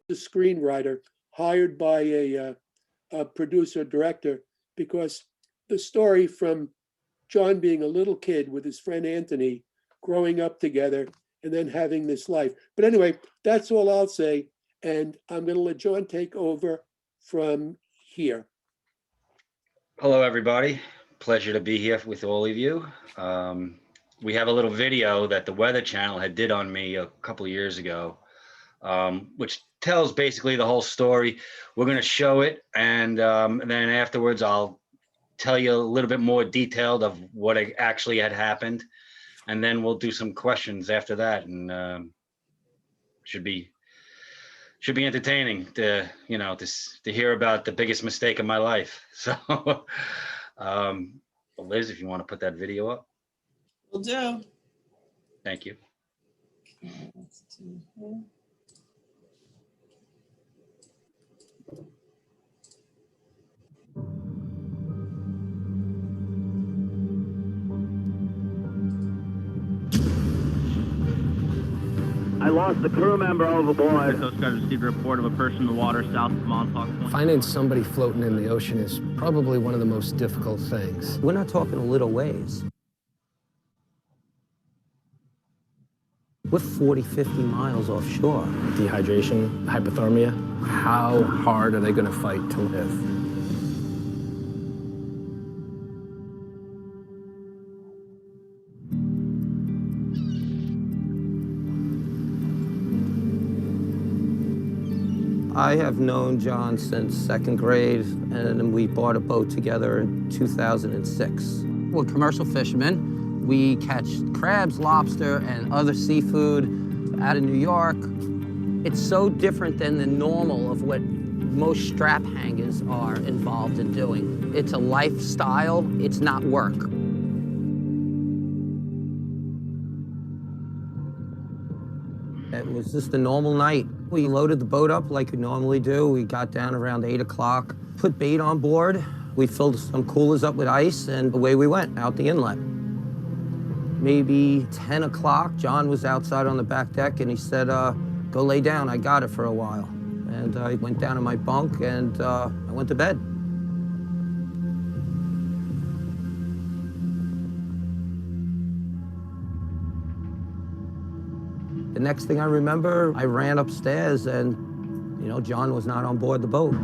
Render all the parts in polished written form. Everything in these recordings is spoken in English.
the screenwriter hired by a producer director, because the story from John being a little kid with his friend Anthony, growing up together, and then having this life. But anyway, that's all I'll say. And I'm going to let John take over from here. Hello, everybody. Pleasure to be here with all of you. We have a little video that the Weather Channel had did on me a couple of years ago, which tells basically the whole story. We're going to show it, and then afterwards I'll tell you a little bit more detailed of what actually had happened, and then we'll do some questions after that, and should be entertaining to hear about the biggest mistake of my life. So, Liz, if you want to put that video up. Will do. Thank you. Okay, let's do here. I lost the crew member overboard. Coast Guard received a report of a person in the water south of Montauk. Finding somebody floating in the ocean is probably one of the most difficult things. We're not talking a little ways. We're 40, 50 miles offshore. Dehydration, hypothermia. How hard are they going to fight to live? I have known John since second grade, and we bought a boat together in 2006. We're commercial fishermen. We catch crabs, lobster, and other seafood out of New York. It's so different than the normal of what most strap hangers are involved in doing. It's a lifestyle, it's not work. It was just a normal night. We loaded the boat up like we normally do. We got down around 8 o'clock, put bait on board. We filled some coolers up with ice, and away we went out the inlet. Maybe 10 o'clock, John was outside on the back deck, and he said, go lay down, I got it for a while. And I went down to my bunk, and I went to bed. The next thing I remember, I ran upstairs and, John was not on board the boat.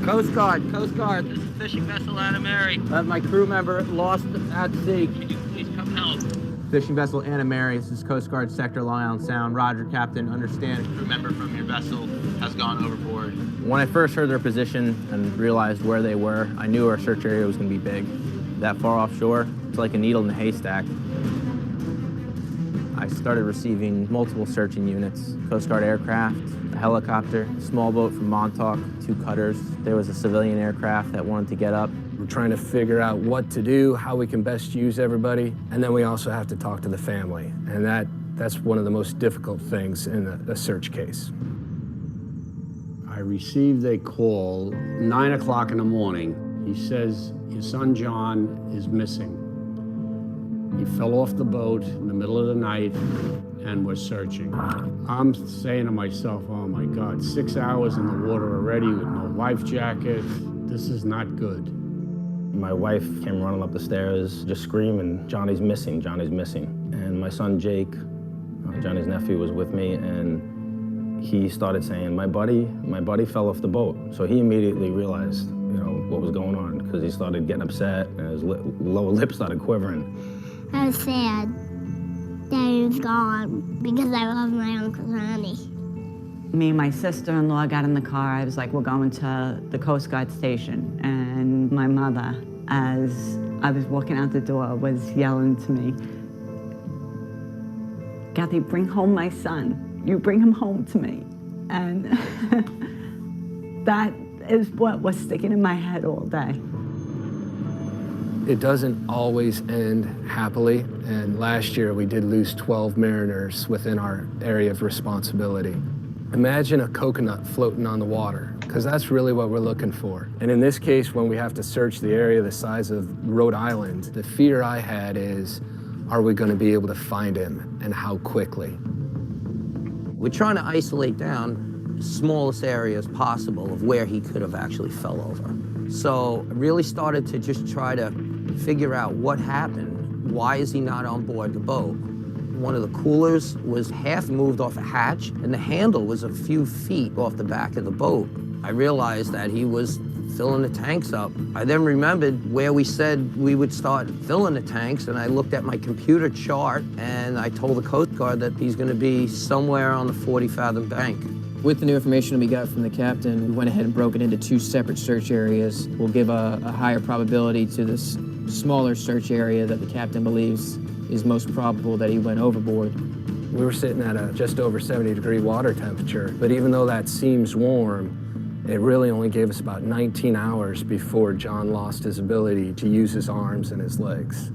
Coast Guard, this is fishing vessel Anna Mary. My crew member lost at sea. Can you please come help? Fishing vessel Anna Mary, this is Coast Guard Sector Long Island Sound. Roger, Captain, understand. Crew member from your vessel has gone overboard. When I first heard their position and realized where they were, I knew our search area was going to be big. That far offshore, it's like a needle in a haystack. I started receiving multiple searching units. Coast Guard aircraft, a helicopter, small boat from Montauk, 2 cutters. There was a civilian aircraft that wanted to get up. We're trying to figure out what to do, how we can best use everybody, and then we also have to talk to the family, and that's one of the most difficult things in a search case. I received a call 9 o'clock in the morning. He says, your son John is missing. He fell off the boat in the middle of the night and we're searching. I'm saying to myself, oh my God, 6 hours in the water already with no life jacket. This is not good. My wife came running up the stairs, just screaming, Johnny's missing, Johnny's missing. And my son Jake, Johnny's nephew, was with me, and he started saying, my buddy fell off the boat. So he immediately realized, what was going on, because he started getting upset, and his lower lip started quivering. I was sad that he was gone because I love my Uncle Ronnie. Me and my sister-in-law got in the car. I was like, we're going to the Coast Guard station. And my mother, as I was walking out the door, was yelling to me, Kathy, bring home my son. You bring him home to me. And that is what was sticking in my head all day. It doesn't always end happily, and last year we did lose 12 mariners within our area of responsibility. Imagine a coconut floating on the water. because that's really what we're looking for. And in this case, when we have to search the area the size of Rhode Island, the fear I had is, are we going to be able to find him, and how quickly? We're trying to isolate down the smallest areas possible of where he could have actually fell over. So I really started to just try to figure out what happened. Why is he not on board the boat? One of the coolers was half moved off a hatch, and the handle was a few feet off the back of the boat. I realized that he was filling the tanks up. I then remembered where we said we would start filling the tanks, and I looked at my computer chart, and I told the Coast Guard that he's going to be somewhere on the 40-fathom bank. With the new information we got from the captain, we went ahead and broke it into 2 separate search areas. We'll give a higher probability to this smaller search area that the captain believes is most probable that he went overboard. We were sitting at a just over 70-degree water temperature, but even though that seems warm, it really only gave us about 19 hours before John lost his ability to use his arms and his legs.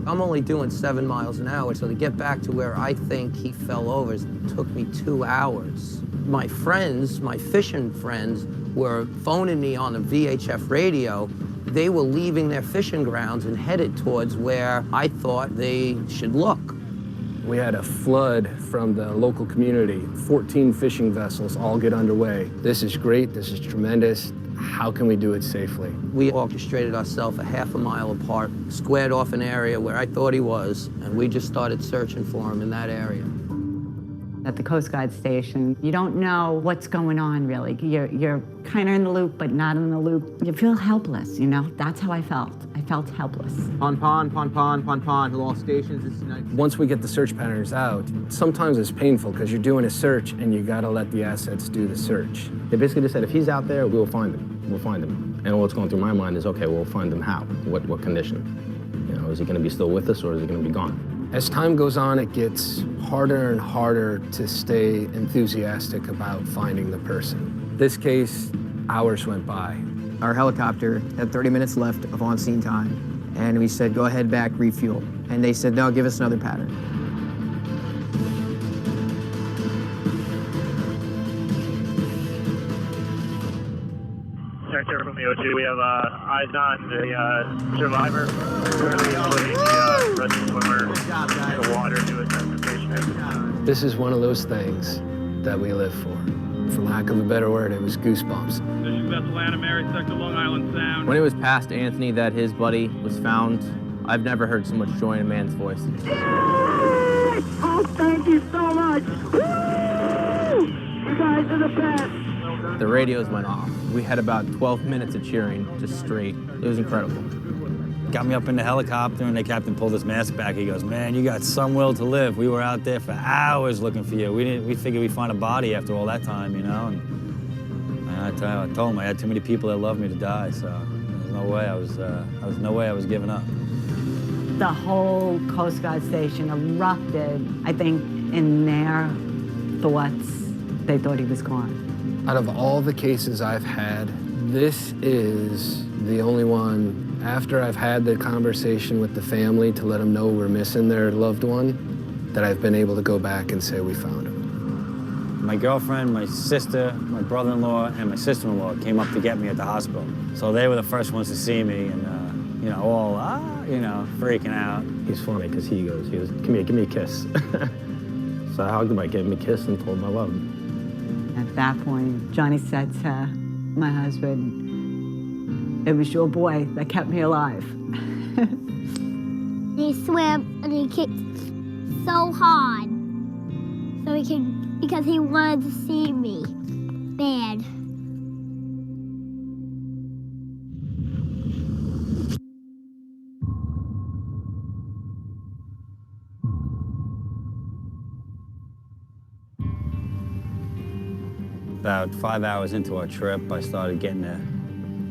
I'm only doing 7 miles an hour, so to get back to where I think he fell over took me 2 hours. My friends, my fishing friends, were phoning me on the VHF radio. They were leaving their fishing grounds and headed towards where I thought they should look. We had a flood from the local community. 14 fishing vessels all get underway. This is great, this is tremendous. How can we do it safely? We orchestrated ourselves a half a mile apart, squared off an area where I thought he was, and we just started searching for him in that area. At the Coast Guard station, you don't know what's going on, really. You're kind of in the loop, but not in the loop. You feel helpless, you know? That's how I felt. I felt helpless. Pond, all stations. It's nice. Once we get the search patterns out, sometimes it's painful because you're doing a search and you gotta let the assets do the search. They basically just said, if he's out there, we'll find him. We'll find him. And what's going through my mind is, okay, we'll find him how? What condition? You know, is he gonna be still with us or is he gonna be gone? As time goes on, it gets harder and harder to stay enthusiastic about finding the person. This case, hours went by. Our helicopter had 30 minutes left of on-scene time, and we said, go ahead, back, refuel. And they said, no, give us another pattern. Sector from the O2, we have eyes on the survivor. Currently including the rescue swimmer in the water to assess the patient. This is one of those things that we live for. For lack of a better word, it was goosebumps. Fishing vessel Anna Mary, sector Long Island Sound. When it was past Anthony that his buddy was found, I've never heard so much joy in a man's voice. Oh, thank you so much. Woo! You guys are the best. The radios went off. We had about 12 minutes of cheering, just straight. It was incredible. Got me up in the helicopter, and the captain pulled his mask back. He goes, man, you got some will to live. We were out there for hours looking for you. We figured we'd find a body after all that time, you know? And I told him I had too many people that loved me to die, so there's no way I was giving up. The whole Coast Guard station erupted. I think in their thoughts, they thought he was gone. Out of all the cases I've had, this is the only one, after I've had the conversation with the family to let them know we're missing their loved one, that I've been able to go back and say we found him. My girlfriend, my sister, my brother-in-law, and my sister-in-law came up to get me at the hospital. So they were the first ones to see me, and, you know, all, freaking out. He's funny because he goes, give me a kiss. So I hugged him, I gave him a kiss and told him I loved him. At that point, Johnny said to my husband, it was your boy that kept me alive. He swam and he kicked so hard because he wanted to see me bad. About 5 hours into our trip, I started getting the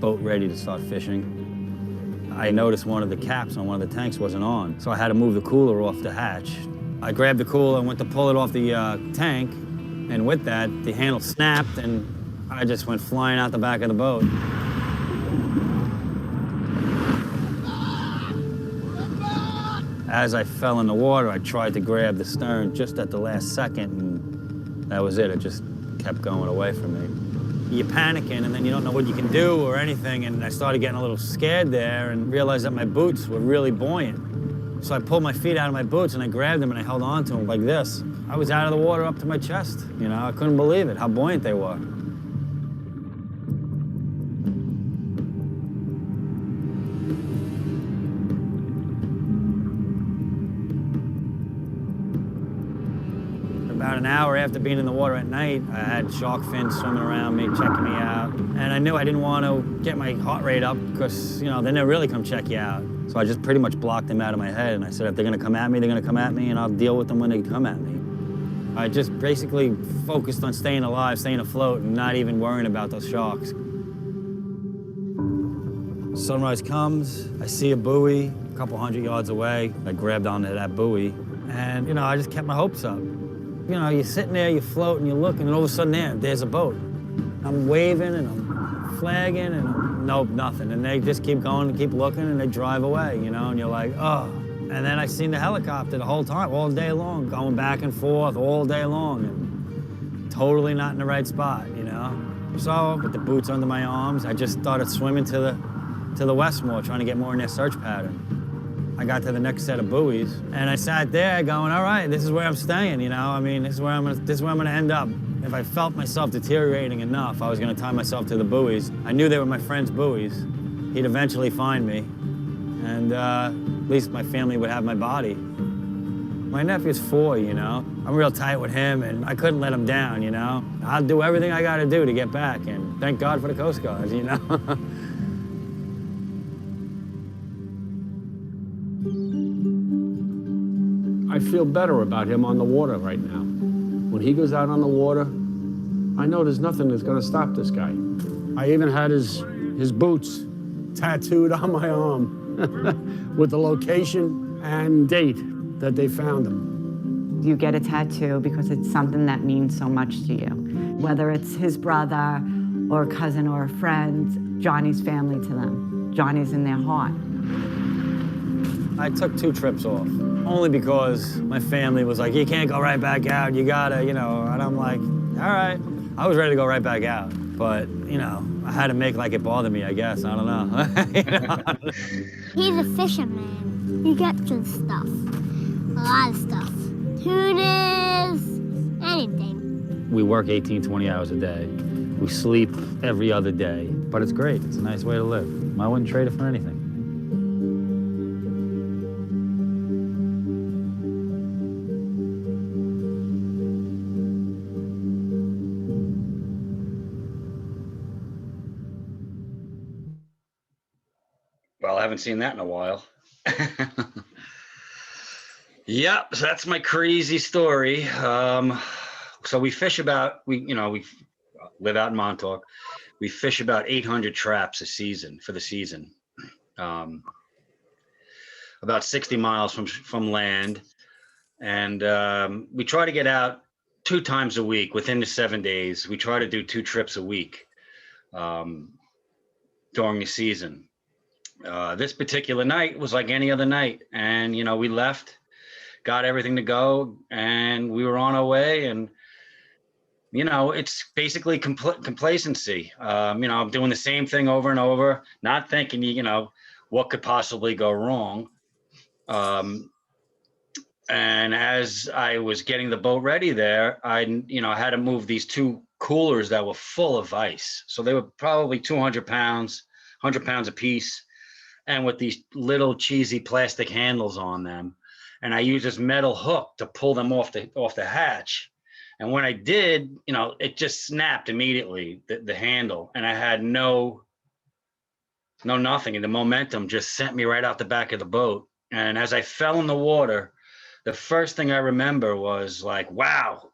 boat ready to start fishing. I noticed one of the caps on one of the tanks wasn't on, so I had to move the cooler off the hatch. I grabbed the cooler and went to pull it off the tank, and with that, the handle snapped, and I just went flying out the back of the boat. As I fell in the water, I tried to grab the stern just at the last second, and that was it. It just kept going away from me. you're panicking, and then you don't know what you can do or anything. And I started getting a little scared there and realized that my boots were really buoyant. So I pulled my feet out of my boots and I grabbed them and I held on to them like this. I was out of the water up to my chest. You know, I couldn't believe it, how buoyant they were. About an hour after being in the water at night, I had shark fins swimming around me, checking me out. And I knew I didn't want to get my heart rate up because, you know, then they'll really come check you out. So I just pretty much blocked them out of my head. And I said, if they're going to come at me, they're going to come at me, and I'll deal with them when they come at me. I just basically focused on staying alive, staying afloat, and not even worrying about those sharks. Sunrise comes, I see a buoy a couple 100 yards away. I grabbed onto that buoy, and, you know, I just kept my hopes up. You know, you're sitting there, you float, and you look, and all of a sudden there's a boat. I'm waving, and I'm flagging, and nope, nothing. And they just keep going and keep looking, and they drive away, you know, and you're like, oh. And then I seen the helicopter the whole time, all day long, going back and forth all day long, and totally not in the right spot, you know? So, with the boots under my arms, I just started swimming to the west more, trying to get more in their search pattern. I got to the next set of buoys, and I sat there going, all right, this is where I'm staying, you know? I mean, this is where I'm gonna end up. If I felt myself deteriorating enough, I was gonna tie myself to the buoys. I knew they were my friend's buoys. He'd eventually find me, and at least my family would have my body. My nephew's 4, you know? I'm real tight with him, and I couldn't let him down, you know? I'll do everything I gotta do to get back, and thank God for the Coast Guard, you know? I feel better about him on the water right now. When he goes out on the water, I know there's nothing that's gonna stop this guy. I even had his boots tattooed on my arm with the location and date that they found him. You get a tattoo because it's something that means so much to you. Whether it's his brother or a cousin or a friend, Johnny's family to them. Johnny's in their heart. I took 2 trips off, only because my family was like, you can't go right back out, you gotta, you know, and I'm like, all right. I was ready to go right back out, but, you know, I had to make like it bothered me, I guess, I don't know. You know? He's a fisherman. He catches stuff, a lot of stuff. Tunas, anything. We work 18, 20 hours a day. We sleep every other day, but it's great. It's a nice way to live. I wouldn't trade it for anything. Well, I haven't seen that in a while. Yep, so that's my crazy story. So we fish about, we live out in Montauk. We fish about 800 traps a season for the season. About 60 miles from land. And we try to get out 2 times a week within the 7 days. We try to do 2 trips a week during the season. This particular night was like any other night. And, you know, we left, got everything to go, and we were on our way. And, you know, it's basically complacency. You know, I'm doing the same thing over and over, not thinking, you know, what could possibly go wrong. And as I was getting the boat ready there, I had to move these 2 coolers that were full of ice. So they were probably 200 pounds, 100 pounds a piece, and with these little cheesy plastic handles on them. And I used this metal hook to pull them off the hatch. And when I did, you know, it just snapped immediately, the handle. And I had no nothing. And the momentum just sent me right out the back of the boat. And as I fell in the water, the first thing I remember was like, wow,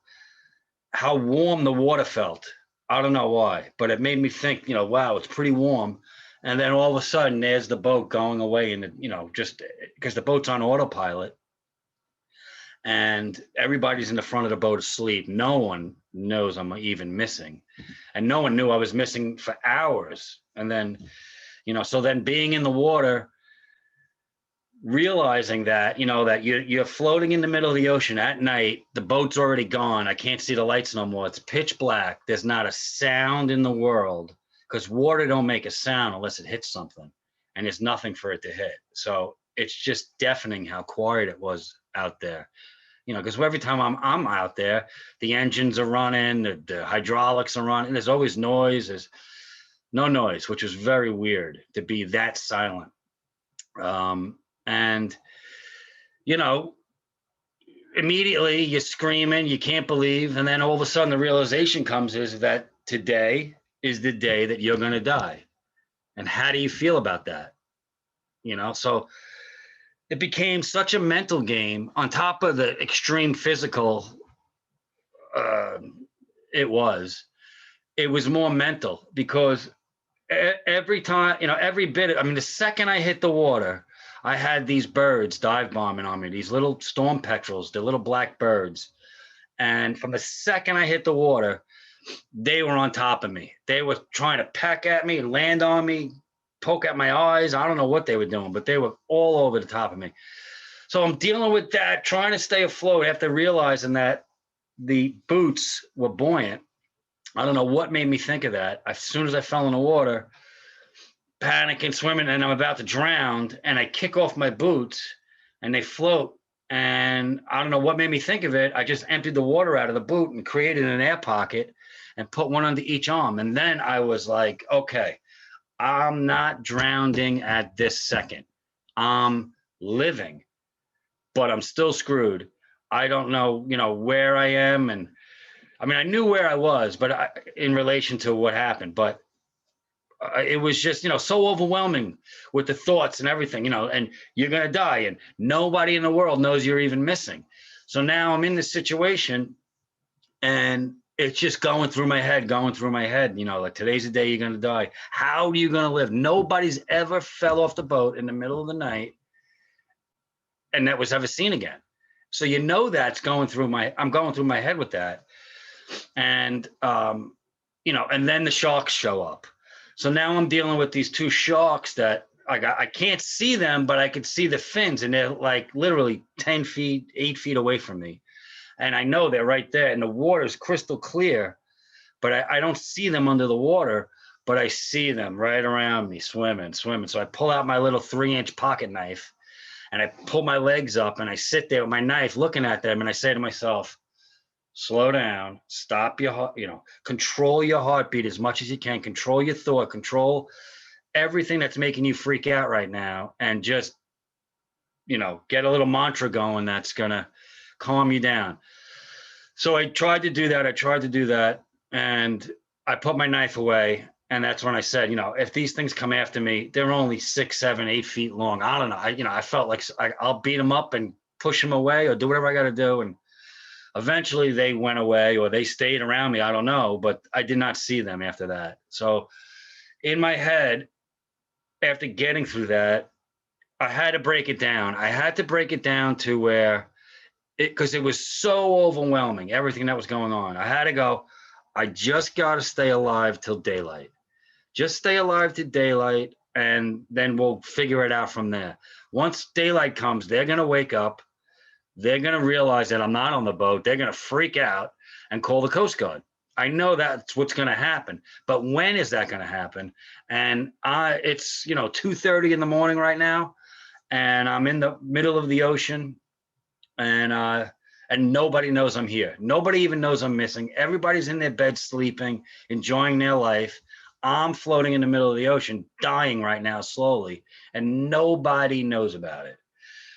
how warm the water felt. I don't know why, but it made me think, you know, wow, it's pretty warm. And then all of a sudden there's the boat going away, and, you know, just because the boat's on autopilot and everybody's in the front of the boat asleep. No one knows I'm even missing, and no one knew I was missing for hours. And then, you know, so then being in the water, realizing that, that you're floating in the middle of the ocean at night, the boat's already gone. I can't see the lights no more. It's pitch black. There's not a sound in the world, because water don't make a sound unless it hits something, and there's nothing for it to hit. So it's just deafening how quiet it was out there. Because every time I'm out there, the engines are running, the hydraulics are running. There's always noise. There's no noise, which was very weird to be that silent. And, immediately you're screaming, you can't believe. And then all of a sudden the realization comes is that today is the day that you're going to die. And how do you feel about that? So it became such a mental game on top of the extreme physical. It was more mental, because every time, every bit, the second I hit the water, I had these birds dive bombing on me, these little storm petrels, the little black birds. And from the second I hit the water, they were on top of me. They were trying to peck at me, land on me, poke at my eyes. I don't know what they were doing, but they were all over the top of me. So I'm dealing with that, trying to stay afloat after realizing that the boots were buoyant. I don't know what made me think of that. As soon as I fell in the water, panicking, swimming, and I'm about to drown, and I kick off my boots and they float. And I don't know what made me think of it. I just emptied the water out of the boot and created an air pocket and put one under each arm. And then I was like, okay, I'm not drowning at this second. I'm living, but I'm still screwed. I don't know, where I am. And I knew where I was, but in relation to what happened, but it was just, so overwhelming with the thoughts and everything, and you're going to die and nobody in the world knows you're even missing. So now I'm in this situation and it's just going through my head, like today's the day you're going to die. How are you going to live? Nobody's ever fell off the boat in the middle of the night and that was ever seen again. So that's going through I'm going through my head with that. And, and then the sharks show up. So now I'm dealing with these two sharks that I can't see them, but I could see the fins, and they're like literally 10 feet, 8 feet away from me. And I know they're right there, and the water's crystal clear, but I don't see them under the water, but I see them right around me swimming. So I pull out my little 3-inch pocket knife and I pull my legs up and I sit there with my knife looking at them. And I say to myself, slow down, stop your heart, control your heartbeat as much as you can, control your thought, control everything that's making you freak out right now, and just, get a little mantra going that's going to calm you down. So I tried to do that. And I put my knife away. And that's when I said, if these things come after me, they're only 6, 7, 8 feet long. I don't know. I felt like I'll beat them up and push them away or do whatever I got to do. And eventually they went away, or they stayed around me. I don't know, but I did not see them after that. So in my head, after getting through that, I had to break it down. I had to break it down to where because it was so overwhelming, everything that was going on. I had to go, I just got to stay alive till daylight. Just stay alive to daylight, and then we'll figure it out from there. Once daylight comes, they're going to wake up. They're going to realize that I'm not on the boat. They're going to freak out and call the Coast Guard. I know that's what's going to happen, but when is that going to happen? And it's 2:30 in the morning right now, and I'm in the middle of the ocean, and nobody knows I'm here. Nobody even knows I'm missing. Everybody's in their bed sleeping, enjoying their life. I'm floating in the middle of the ocean, dying right now slowly, and nobody knows about it.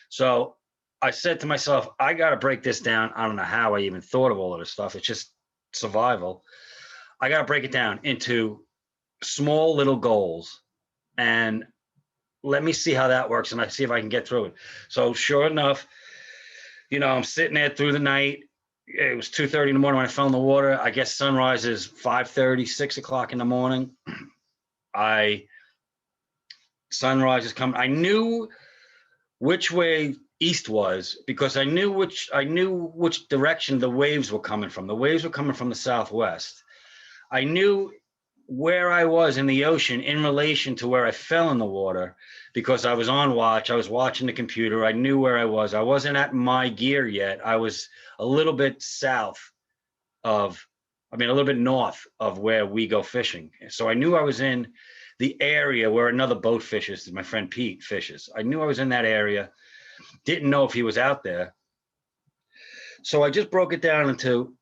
So I said to myself, I got to break this down. I don't know how I even thought of all of this stuff. It's just survival. I got to break it down into small little goals, and let me see how that works, and I see if I can get through it. So sure enough, I'm sitting there through the night. It was 2:30 in the morning when I fell in the water. I guess sunrise is 5:30, 6 o'clock in the morning. Sunrise is coming. I knew which way east was because I knew which direction the waves were coming from. The waves were coming from the southwest. I knew where I was in the ocean in relation to where I fell in the water because I was on watch. I was watching the computer. I knew where I was. I wasn't at my gear yet. I was a little bit a little bit north of where we go fishing. So I knew I was in the area where another boat fishes. My friend Pete fishes. I knew I was in that area. Didn't know if he was out there. So I just broke it down into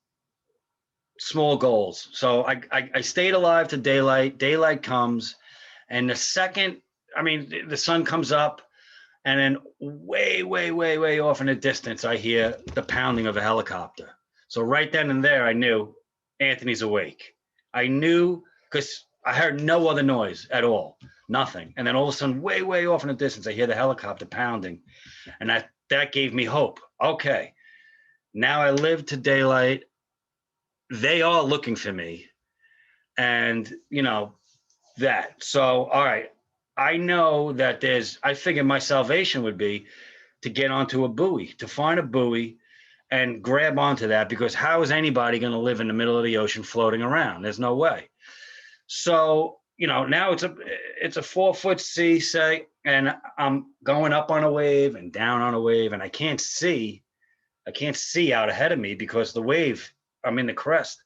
small goals. So I stayed alive to daylight. Daylight comes, and the second, the sun comes up, and then way, way, way, way off in the distance, I hear the pounding of a helicopter. So right then and there, I knew Anthony's awake. I knew because I heard no other noise at all, nothing. And then all of a sudden, way, way off in the distance, I hear the helicopter pounding, and that gave me hope. Okay, now I live to daylight. They are looking for me, and that. So, all right, I know that I figured my salvation would be to get onto a buoy, to find a buoy and grab onto that, because how is anybody going to live in the middle of the ocean floating around? There's no way. So, now it's a 4-foot sea, say, and I'm going up on a wave and down on a wave, and I can't see out ahead of me because the wave, I'm in the crest.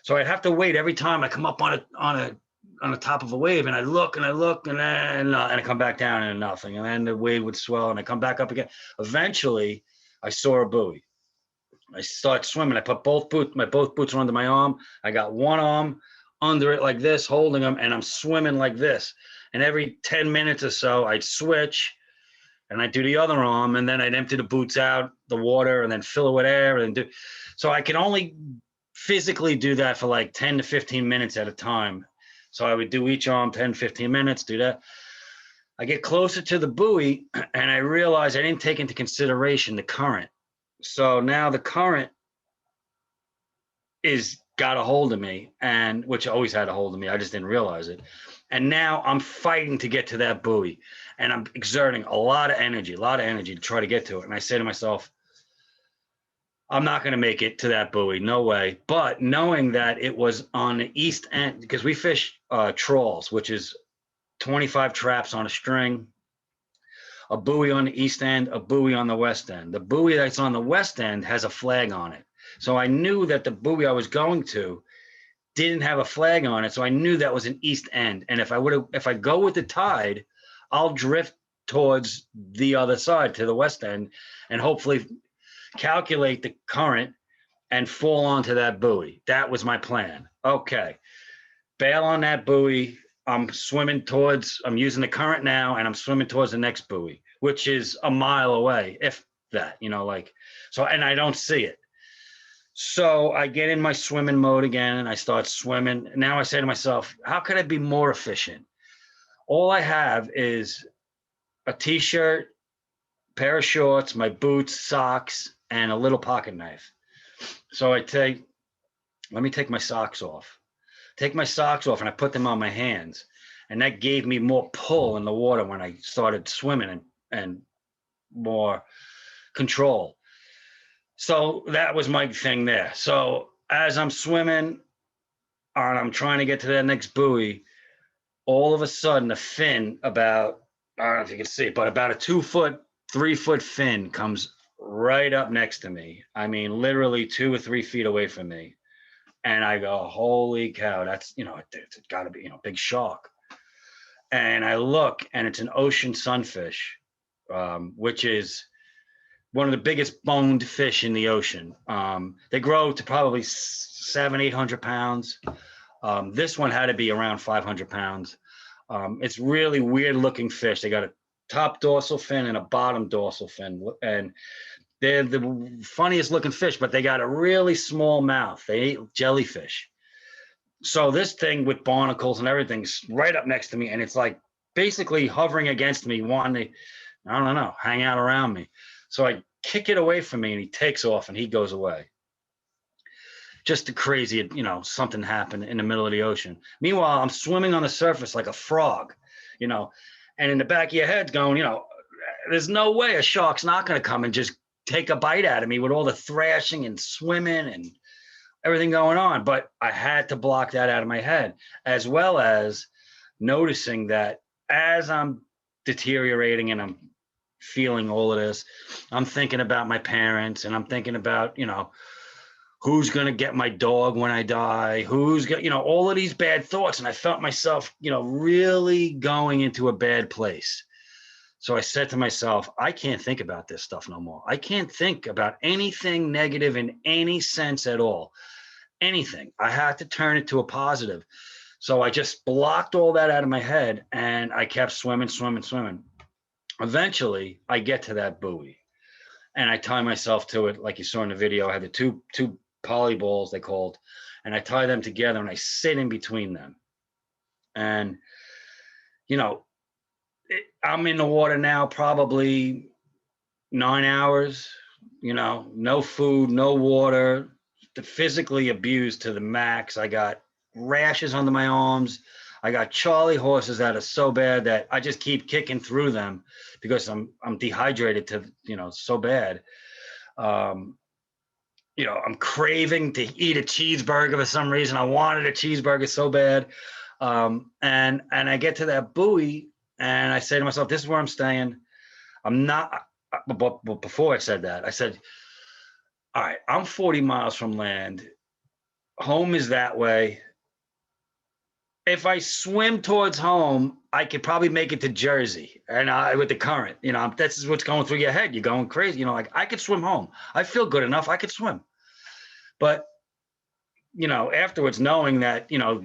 So I'd have to wait every time I come up on the top of a wave, and I look and then I come back down and nothing. And then the wave would swell and I come back up again. Eventually I saw a buoy. I start swimming. I put my both boots are under my arm. I got one arm under it like this, holding them, and I'm swimming like this. And every 10 minutes or so, I'd switch and I'd do the other arm, and then I'd empty the boots out, the water, and then fill it with air. So I can only physically do that for like 10 to 15 minutes at a time. So I would do each arm 10, 15 minutes, do that. I get closer to the buoy, and I realize I didn't take into consideration the current. So now the current got a hold of me, and which always had a hold of me. I just didn't realize it. And now I'm fighting to get to that buoy, and I'm exerting a lot of energy to try to get to it. And I say to myself, I'm not going to make it to that buoy, no way. But knowing that it was on the east end, because we fish trawls, which is 25 traps on a string, a buoy on the east end, a buoy on the west end. The buoy that's on the west end has a flag on it. So I knew that the buoy I was going to didn't have a flag on it. So I knew that was an east end. And if I go with the tide, I'll drift towards the other side, to the west end, and hopefully calculate the current and fall onto that buoy. That was my plan. Okay. Bail on that buoy. I'm using the current now, and I'm swimming towards the next buoy, which is a mile away, if that, so, and I don't see it. So I get in my swimming mode again, and I start swimming. Now I say to myself, how could I be more efficient? All I have is a t-shirt, pair of shorts, my boots, socks, and a little pocket knife. So let me take my socks off. Take my socks off, and I put them on my hands. And that gave me more pull in the water when I started swimming, and more control. So that was my thing there. So as I'm swimming and I'm trying to get to that next buoy, all of a sudden a fin I don't know if you can see it, but about a 2-foot, 3-foot fin comes right up next to me. I mean, literally 2 or 3 feet away from me. And I go, holy cow, that's, it's gotta be, big shark. And I look, and it's an ocean sunfish, which is one of the biggest boned fish in the ocean. They grow to probably 700-800 pounds. This one had to be around 500 pounds. It's really weird looking fish. They got a top dorsal fin and a bottom dorsal fin. And they're the funniest looking fish, but they got a really small mouth. They eat jellyfish. So this thing with barnacles and everything's right up next to me. And it's like basically hovering against me, wanting to, I don't know, hang out around me. So I kick it away from me, and he takes off, and he goes away. Just a crazy, something happened in the middle of the ocean. Meanwhile, I'm swimming on the surface like a frog, and in the back of your head's going, there's no way a shark's not going to come and just take a bite out of me with all the thrashing and swimming and everything going on. But I had to block that out of my head, as well as noticing that as I'm deteriorating and I'm feeling all of this. I'm thinking about my parents, and I'm thinking about, you know, who's going to get my dog when I die, who's going, you know, all of these bad thoughts. And I felt myself, you know, really going into a bad place. So I said to myself, I can't think about this stuff no more. I can't think about anything negative in any sense at all. Anything. I had to turn it to a positive. So I just blocked all that out of my head, and I kept swimming. Eventually, I get to that buoy, and I tie myself to it, like you saw in the video. I had the two poly balls, they called, and I tie them together, and I sit in between them. And, you know, I'm in the water now probably 9 hours, you know, no food, no water, physically abused to the max. I got rashes under my arms. I got Charlie horses that are so bad that I just keep kicking through them because I'm dehydrated to, you know, so bad. You know, I'm craving to eat a cheeseburger for some reason. I wanted a cheeseburger so bad. And I get to that buoy, and I say to myself, this is where I'm staying. I'm not, but before I said that, I said, all right, I'm 40 miles from land. Home is that way. If I swim towards home, I could probably make it to Jersey, and with the current, you know, that's what's going through your head. You're going crazy, you know, like I could swim home. I feel good enough. I could swim. But, you know, afterwards, knowing that, you know,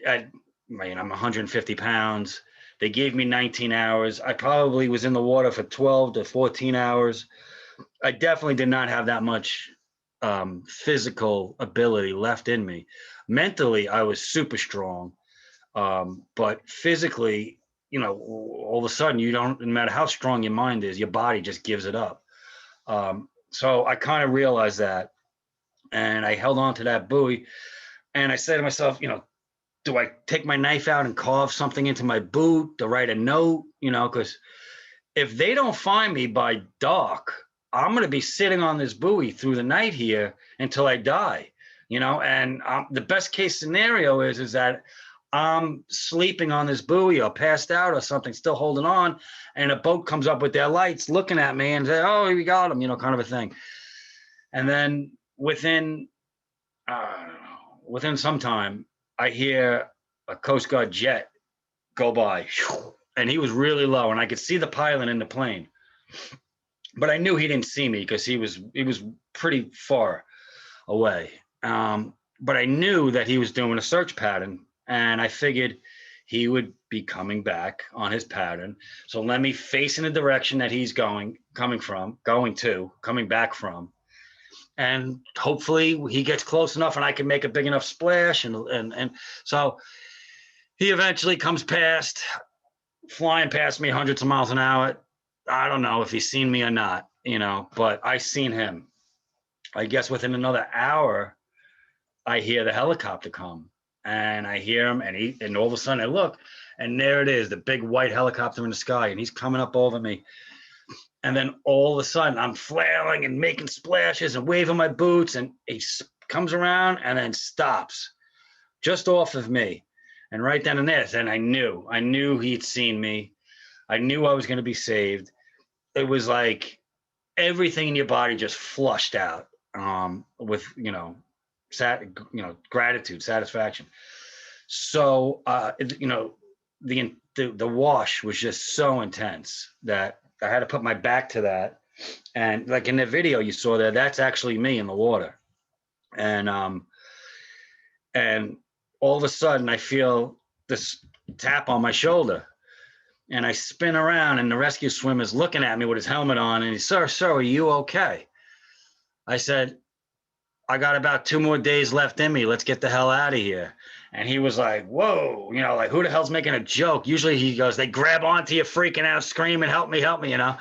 I'm 150 pounds. They gave me 19 hours. I probably was in the water for 12 to 14 hours. I definitely did not have that much physical ability left in me. Mentally, I was super strong. But physically, you know, all of a sudden, no matter how strong your mind is, your body just gives it up. So I kind of realized that, and I held on to that buoy, and I said to myself, you know, do I take my knife out and carve something into my boot to write a note? You know, because if they don't find me by dark, I'm going to be sitting on this buoy through the night here until I die, you know, and the best case scenario is that I'm sleeping on this buoy or passed out or something, still holding on, and a boat comes up with their lights looking at me and say, oh, we got him, you know, kind of a thing. And then within some time, I hear a Coast Guard jet go by, and he was really low, and I could see the pilot in the plane. But I knew he didn't see me because he was pretty far away. But I knew that he was doing a search pattern, and I figured he would be coming back on his pattern. So let me face in the direction that he's coming back from. And hopefully he gets close enough and I can make a big enough splash. And so he eventually comes past, flying past me hundreds of miles an hour. I don't know if he's seen me or not, you know, but I seen him. I guess within another hour, I hear the helicopter come, and I hear him, and all of a sudden I look, and there it is, the big white helicopter in the sky, and he's coming up over me. And then all of a sudden I'm flailing and making splashes and waving my boots, and he comes around and then stops just off of me. And right then and there, then I knew he'd seen me. I knew I was going to be saved. It was like everything in your body just flushed out with, you know, gratitude, satisfaction. So, you know, the wash was just so intense that I had to put my back to that. And like in the video you saw there, that's actually me in the water. And all of a sudden I feel this tap on my shoulder, and I spin around, and the rescue swimmer's looking at me with his helmet on, and he said, sir, are you okay? I said, I got about 2 more days left in me. Let's get the hell out of here. And he was like, whoa, you know, like, who the hell's making a joke? Usually he goes, they grab onto you, freaking out, screaming, help me, you know?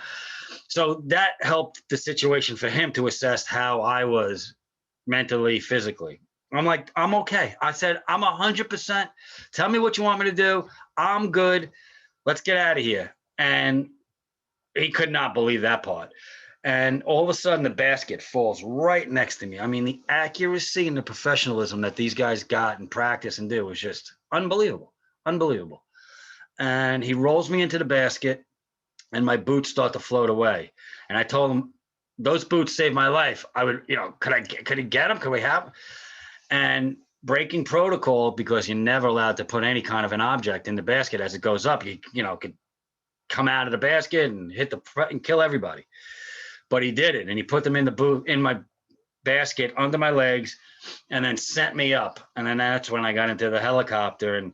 So that helped the situation for him to assess how I was mentally, physically. I'm like, I'm okay. I said, I'm 100%. Tell me what you want me to do. I'm good. Let's get out of here. And he could not believe that part. And all of a sudden, the basket falls right next to me. I mean, the accuracy and the professionalism that these guys got and practice and do was just unbelievable, unbelievable. And he rolls me into the basket, and my boots start to float away. And I told him, those boots saved my life. I would, could he get them? Could we have them? And breaking protocol, because you're never allowed to put any kind of an object in the basket as it goes up. You could come out of the basket and hit the front and kill everybody. But he did it, and he put them in my basket under my legs, and then sent me up. And then that's when I got into the helicopter, and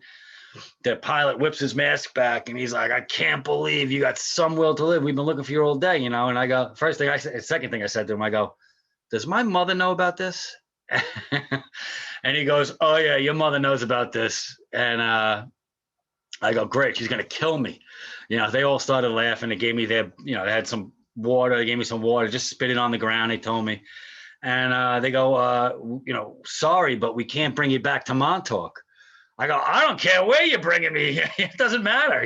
the pilot whips his mask back, and he's like, "I can't believe you got some will to live. We've been looking for you all day, And I go, second thing I said to him, I go, "Does my mother know about this?" And he goes, "Oh yeah, your mother knows about this." And I go, "Great, she's gonna kill me." They all started laughing. They gave me they had some water. They gave me some water, just spit it on the ground. They told me, and they go, "Sorry, but we can't bring you back to Montauk." I go, "I don't care where you're bringing me. It doesn't matter,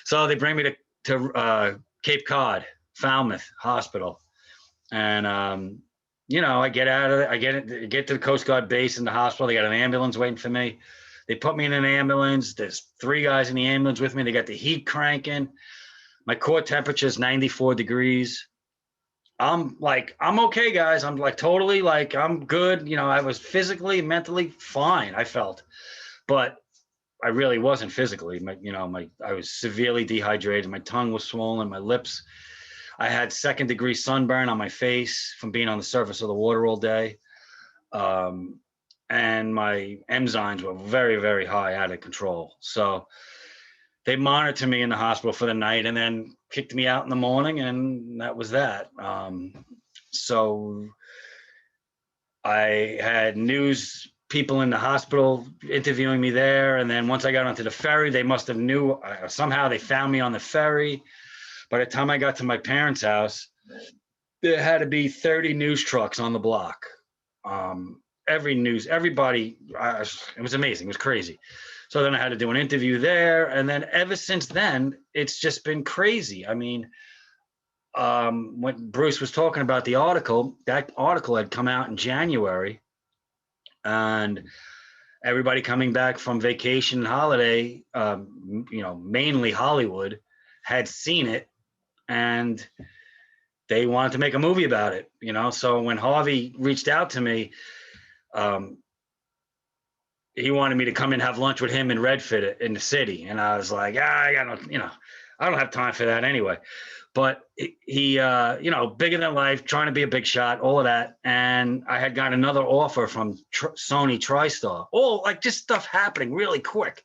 So they bring me to Cape Cod, Falmouth Hospital, and I get out of it. I get to the Coast Guard base in the hospital. They got an ambulance waiting for me. They put me in an ambulance. There's 3 guys in the ambulance with me. They got the heat cranking. My core temperature is 94 degrees. I'm okay, guys. I'm totally I'm good. I was physically, mentally fine, I felt. But I really wasn't physically. I was severely dehydrated. My tongue was swollen. My lips. I had 2nd-degree sunburn on my face from being on the surface of the water all day. And my enzymes were very, very high, out of control. So they monitored me in the hospital for the night and then kicked me out in the morning, and that was that. So I had news people in the hospital interviewing me there. And then once I got onto the ferry, they must have knew, somehow they found me on the ferry. By the time I got to my parents' house, there had to be 30 news trucks on the block. Everybody, it was amazing. It was crazy. So then I had to do an interview there. And then ever since then, it's just been crazy. I mean, when Bruce was talking about the article, that article had come out in January. And everybody coming back from vacation and holiday, mainly Hollywood, had seen it, and they wanted to make a movie about it. So when Harvey reached out to me, he wanted me to come and have lunch with him in Redford in the city, and I was like, I don't have time for that anyway. But he, bigger than life, trying to be a big shot, all of that. And I had got another offer from Sony TriStar. All just stuff happening really quick.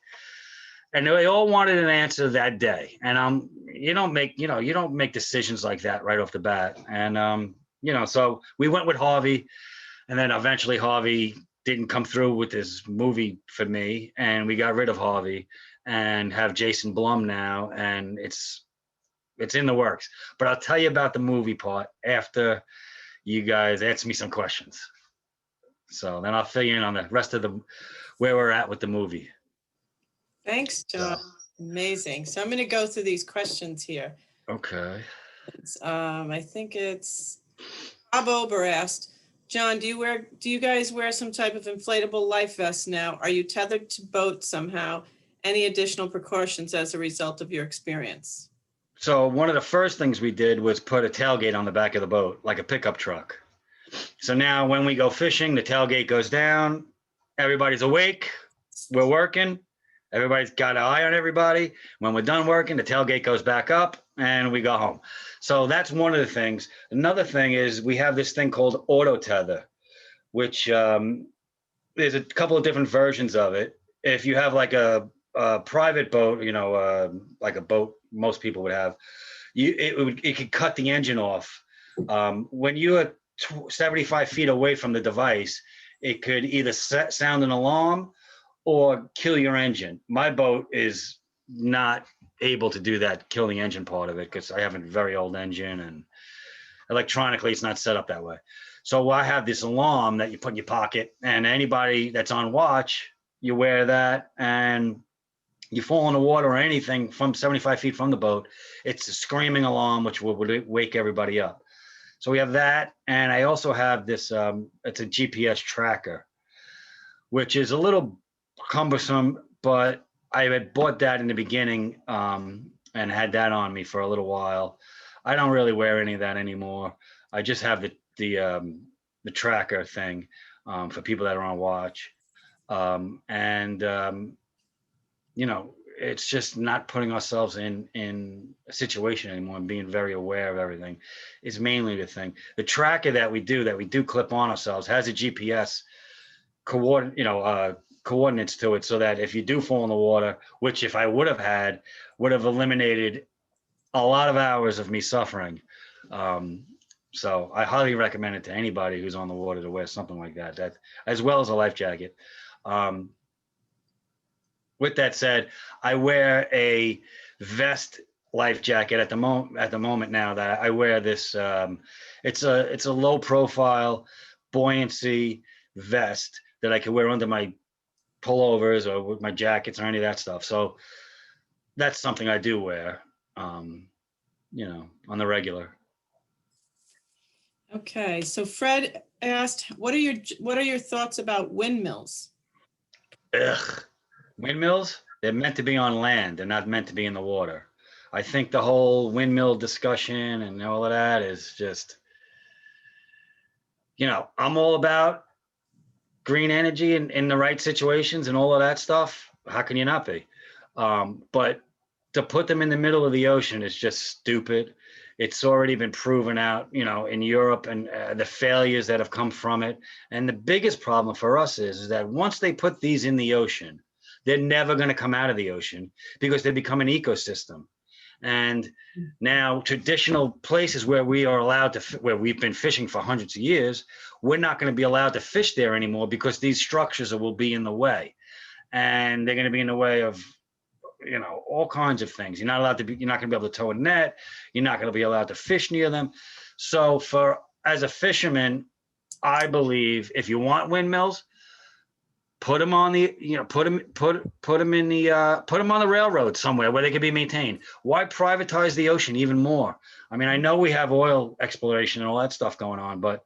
And they all wanted an answer that day. And you don't make decisions like that right off the bat. And so we went with Harvey, and then eventually Harvey didn't come through with his movie for me, and we got rid of Harvey and have Jason Blum now, and it's in the works. But I'll tell you about the movie part after you guys answer me some questions. So then I'll fill you in on the rest of where we're at with the movie. Thanks, John. Amazing. So I'm going to go through these questions here. Okay. I think it's Bob Ober asked, John, do you guys wear some type of inflatable life vest now? Are you tethered to boats somehow? Any additional precautions as a result of your experience? So one of the first things we did was put a tailgate on the back of the boat, like a pickup truck. So now when we go fishing, the tailgate goes down, everybody's awake, we're working, everybody's got an eye on everybody. When we're done working, the tailgate goes back up and we go home. So that's one of the things. Another thing is we have this thing called auto tether, which there's a couple of different versions of it. If you have like a private boat, like a boat most people would have, it could cut the engine off. When you are 75 feet away from the device, it could either sound an alarm or kill your engine. My boat is not able to do that, kill the engine part of it, because I have a very old engine and electronically it's not set up that way. So I have this alarm that you put in your pocket, and anybody that's on watch, you wear that, and you fall in the water or anything from 75 feet from the boat, it's a screaming alarm, which would wake everybody up. So we have that. And I also have this, it's a GPS tracker, which is a little cumbersome, but I had bought that in the beginning and had that on me for a little while. I don't really wear any of that anymore. I just have the tracker thing for people that are on watch. You know, it's just not putting ourselves in a situation anymore and being very aware of everything is mainly the thing. The tracker that we do clip on ourselves has a GPS coordinates to it, so that if you do fall in the water, which if I would have eliminated a lot of hours of me suffering. So I highly recommend it to anybody who's on the water to wear something like that, as well as a life jacket. With that said, I wear a vest life jacket at the moment now that I wear this. It's a low profile buoyancy vest that I can wear under my pullovers or with my jackets or any of that stuff. So that's something I do wear, you know, on the regular. Okay, so Fred asked, what are your thoughts about windmills? Ugh. Windmills, they're meant to be on land. They're not meant to be in the water. I think the whole windmill discussion and all of that is just, you know, I'm all about green energy in the right situations and all of that stuff. How can you not be? But to put them in the middle of the ocean is just stupid. It's already been proven out, you know, in Europe and the failures that have come from it. And the biggest problem for us is that once they put these in the ocean, they're never going to come out of the ocean because they become an ecosystem. And now traditional places where we are allowed to, where we've been fishing for hundreds of years, we're not going to be allowed to fish there anymore because these structures will be in the way. And they're going to be in the way of, you know, all kinds of things. You're not allowed to be, you're not going to be able to tow a net. You're not going to be allowed to fish near them. So as a fisherman, I believe if you want windmills, put them on the, you know, put them in the, put them on the railroad somewhere where they can be maintained. Why privatize the ocean even more? I mean, I know we have oil exploration and all that stuff going on, but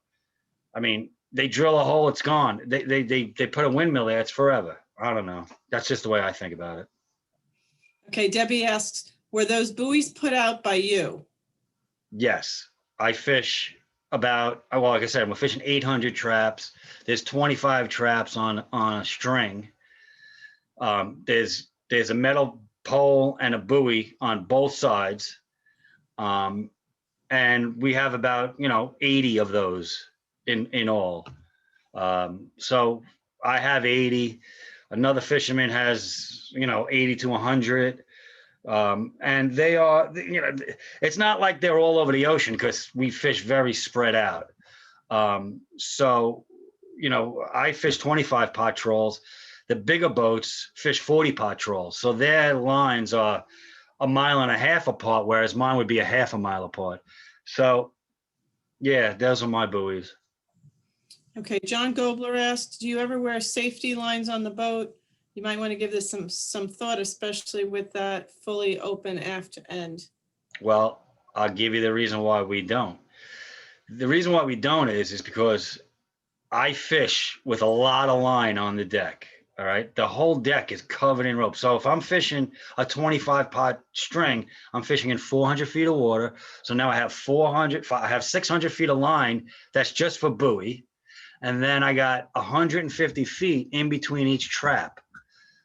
I mean, they drill a hole, it's gone. They put a windmill there, it's forever. I don't know. That's just the way I think about it. Okay, Debbie asks, were those buoys put out by you? Yes, I fish about, well, like I said, I'm fishing 800 traps. There's 25 traps on a string. There's a metal pole and a buoy on both sides. And we have about, you know, 80 of those in all. So I have 80. Another fisherman has, you know, 80 to 100. And they are, you know, it's not like they're all over the ocean because we fish very spread out. So, you know, I fish 25 pot trawls. The bigger boats fish 40 pot trawls. So their lines are 1.5 miles apart, whereas mine would be 0.5 mile apart. So yeah, those are my buoys. Okay, John Gobler asked, do you ever wear safety lines on the boat? You might want to give this some thought, especially with that fully open aft end. Well, I'll give you the reason why we don't. The reason why we don't is because I fish with a lot of line on the deck. All right. The whole deck is covered in rope. So if I'm fishing a 25 pot string, I'm fishing in 400 feet of water. So now I have 600 feet of line. That's just for buoy. And then I got 150 feet in between each trap.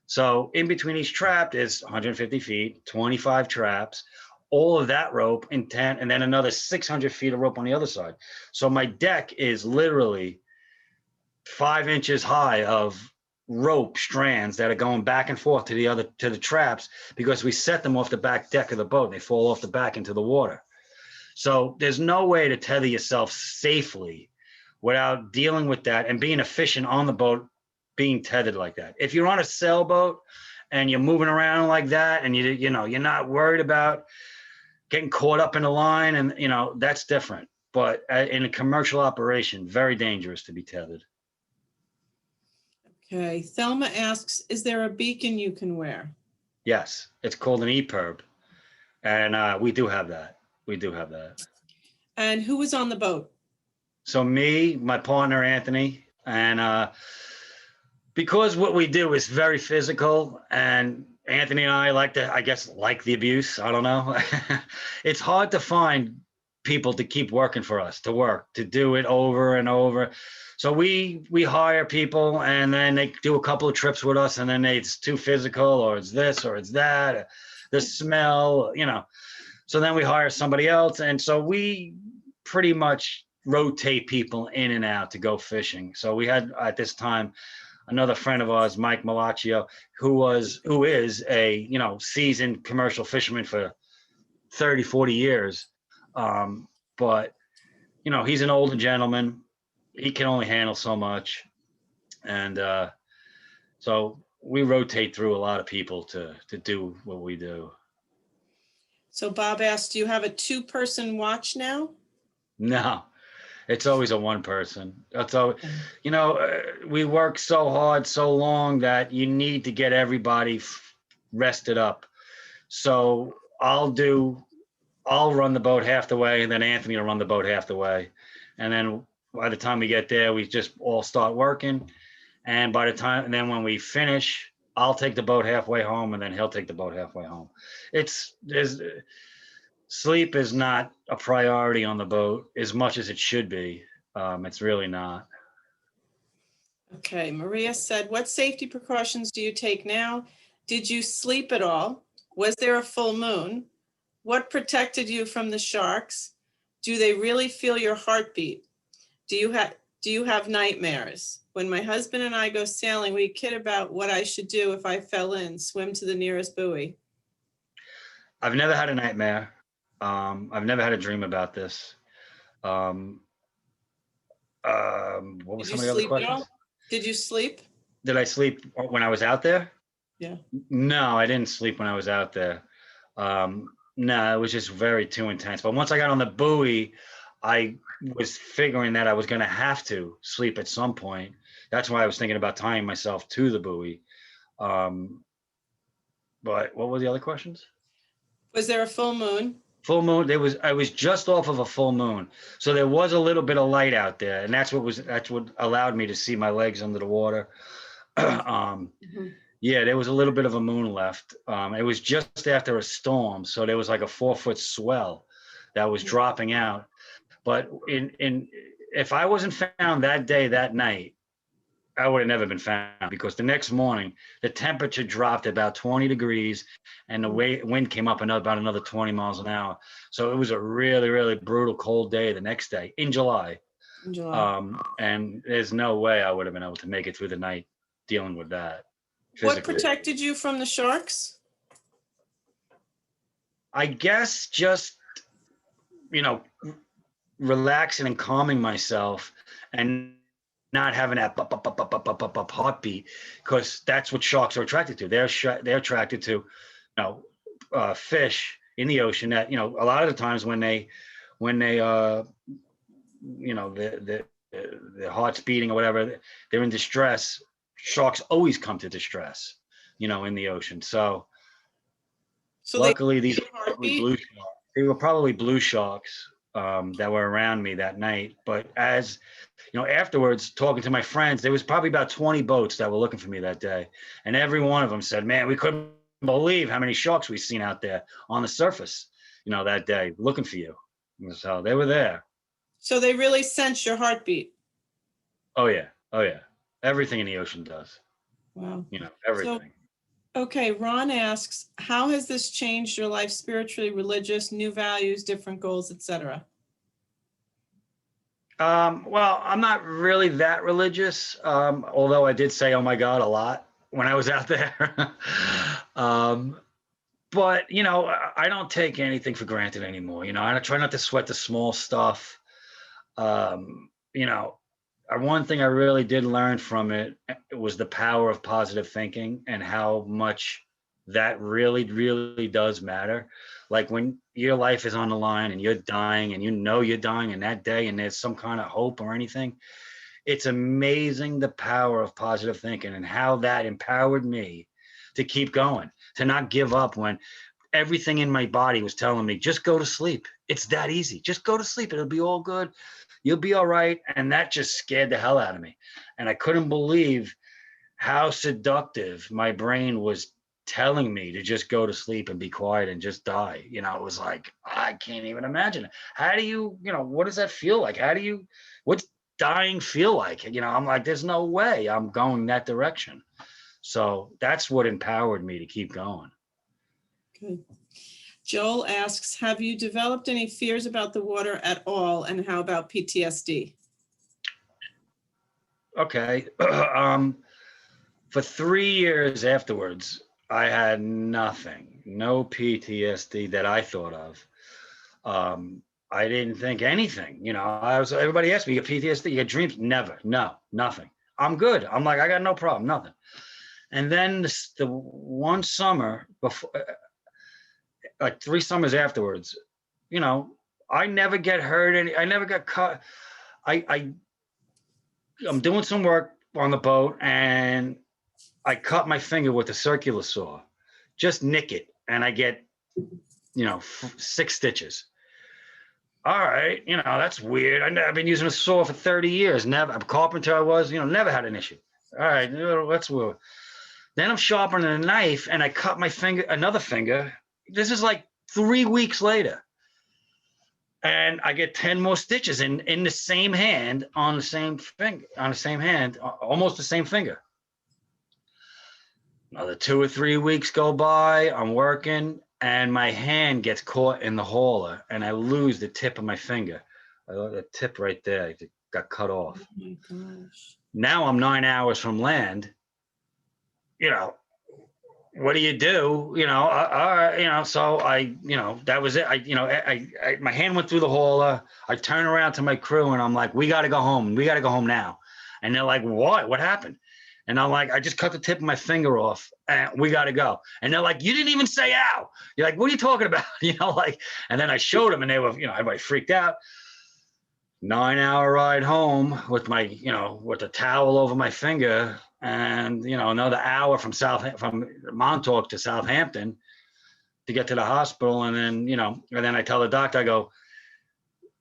So in between each trap is 150 feet, 25 traps, all of that rope in 10, and then another 600 feet of rope on the other side. So my deck is literally 5 inches high of rope strands that are going back and forth to the traps because we set them off the back deck of the boat. And they fall off the back into the water. So there's no way to tether yourself safely without dealing with that and being efficient on the boat, being tethered like that. If you're on a sailboat and you're moving around like that and you know, you're not worried about getting caught up in the line and, you know, that's different. But in a commercial operation, very dangerous to be tethered. Okay, Thelma asks, is there a beacon you can wear? Yes, it's called an EPIRB. And we do have that. We do have that. And who was on the boat? So me, my partner, Anthony, and because what we do is very physical and Anthony and I like the abuse. I don't know. It's hard to find people to keep working for us, to do it over and over. So we hire people, and then they do a couple of trips with us, and then it's too physical, or it's this or it's that, the smell, So then we hire somebody else, and so we pretty much rotate people in and out to go fishing. So we had at this time another friend of ours, Mike Malaccio, who is a seasoned commercial fisherman for 30, 40 years. But he's an older gentleman. He can only handle so much. And so we rotate through a lot of people to do what we do. So Bob asked, do you have a 2-person watch now? No, it's always a one person. That's all. We work so hard, so long that you need to get everybody rested up. So I'll run the boat half the way, and then Anthony will run the boat half the way. And then by the time we get there, we just all start working. And then when we finish, I'll take the boat halfway home, and then he'll take the boat halfway home. Sleep is not a priority on the boat as much as it should be. It's really not. Okay, Maria said, what safety precautions do you take now? Did you sleep at all? Was there a full moon? What protected you from the sharks? Do they really feel your heartbeat? Do you have nightmares? When my husband and I go sailing, we kid about what I should do if I fell in, swim to the nearest buoy. I've never had a nightmare. I've never had a dream about this. What was some of the other questions? Did you sleep? Did I sleep when I was out there? Yeah. No, I didn't sleep when I was out there. No, it was just too intense. But once I got on the buoy, I was figuring that I was going to have to sleep at some point. That's why I was thinking about tying myself to the buoy. But what were the other questions? Was there a full moon? Full moon. I was just off of a full moon, so there was a little bit of light out there, and that's what allowed me to see my legs under the water. Yeah, there was a little bit of a moon left. It was just after a storm, so there was like a 4-foot swell that was dropping out. But if I wasn't found that day, that night, I would have never been found, because the next morning the temperature dropped about 20 degrees and the wind came up about another 20 miles an hour. So it was a really, really brutal cold day the next day in July. And there's no way I would have been able to make it through the night dealing with that. Physically. What protected you from the sharks? I guess just, relaxing and calming myself and not having that heartbeat, because that's what sharks are attracted to. They're attracted to, fish in the ocean that, a lot of the times when they the heart's beating or whatever, they're in distress. Sharks always come to distress, in the ocean. So luckily these were probably blue sharks that were around me that night. But as afterwards, talking to my friends, there was probably about 20 boats that were looking for me that day, and every one of them said, "Man, we couldn't believe how many sharks we've seen out there on the surface, that day looking for you." So they were there. So they really sense your heartbeat. Oh yeah. Everything in the ocean does. Wow. Everything. Okay, Ron asks, how has this changed your life spiritually, religious, new values, different goals, etc.? Well, I'm not really that religious, although I did say, "Oh my God," a lot when I was out there. But, I don't take anything for granted anymore. I try not to sweat the small stuff. One thing I really did learn from it was the power of positive thinking and how much that really, really does matter. Like when your life is on the line and you're dying and you're dying in that day and there's some kind of hope or anything, it's amazing the power of positive thinking and how that empowered me to keep going, to not give up when everything in my body was telling me, just go to sleep. It's that easy. Just go to sleep. It'll be all good. You'll be all right. And that just scared the hell out of me. And I couldn't believe how seductive my brain was telling me to just go to sleep and be quiet and just die. You know, it was like, I can't even imagine it. How do you, what does that feel like? What's dying feel like? You know, I'm like, there's no way I'm going that direction. So that's what empowered me to keep going. Good. Joel asks, have you developed any fears about the water at all? And how about PTSD? Okay. For 3 years afterwards, I had nothing, no PTSD that I thought of. I didn't think anything, everybody asked me, you get PTSD, you get dreams? Never, no, nothing. I'm good. I'm like, I got no problem, nothing. And then the one summer before, like 3 summers afterwards, I never get hurt. I never got cut. I'm doing some work on the boat and I cut my finger with a circular saw, just nick it. And I get, 6 stitches. All right. That's weird. I've been using a saw for 30 years. Never, a carpenter I was, never had an issue. All right. That's weird. Then I'm sharpening a knife and I cut my finger, another finger. This is like 3 weeks later. And I get 10 more stitches in the same hand on the same finger, almost the same finger. Another 2 or 3 weeks go by, I'm working, and my hand gets caught in the hauler, and I lose the tip of my finger. The tip right there got cut off. Oh my gosh. Now I'm 9 hours from land. What do you do? So that was it. My hand went through the hauler. I turn around to my crew and I'm like, we got to go home. We got to go home now. And they're like, what? What happened? And I'm like, I just cut the tip of my finger off and we got to go. And they're like, you didn't even say ow. You're like, what are you talking about? And then I showed them and they were, everybody freaked out. 9-hour ride home with my, with a towel over my finger. And, another hour from Montauk to Southampton to get to the hospital. And then, and then I tell the doctor, I go,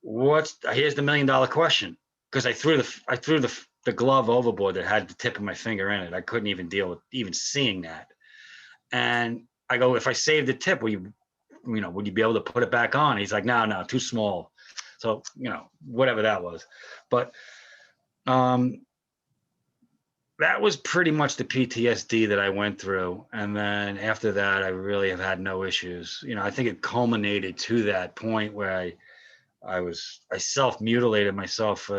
here's the $1 million question. Cause I threw the glove overboard that had the tip of my finger in it. I couldn't even deal with even seeing that. And I go, if I save the tip, would you be able to put it back on? He's like, no, too small. So, whatever that was. But, that was pretty much the PTSD that I went through. And then after that, I really have had no issues. I think it culminated to that point where I self-mutilated myself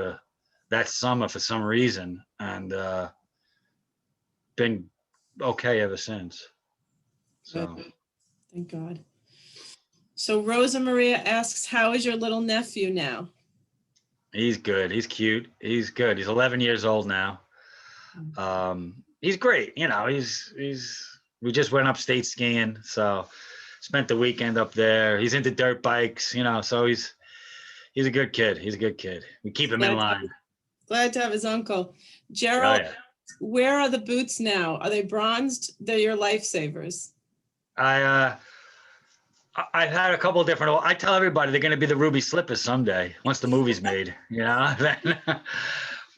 that summer for some reason and been okay ever since. So thank God. So Rosa Maria asks, how is your little nephew now? He's good. He's cute. He's good. He's 11 years old now. He's great. We just went upstate skiing, so spent the weekend up there. He's into dirt bikes, so he's a good kid. He's a good kid. We keep him in line. Glad to have his uncle. Gerald, Where are the boots now? Are they bronzed? They're your lifesavers. I've had a couple of different, I tell everybody they're going to be the ruby slippers someday once the movie's made,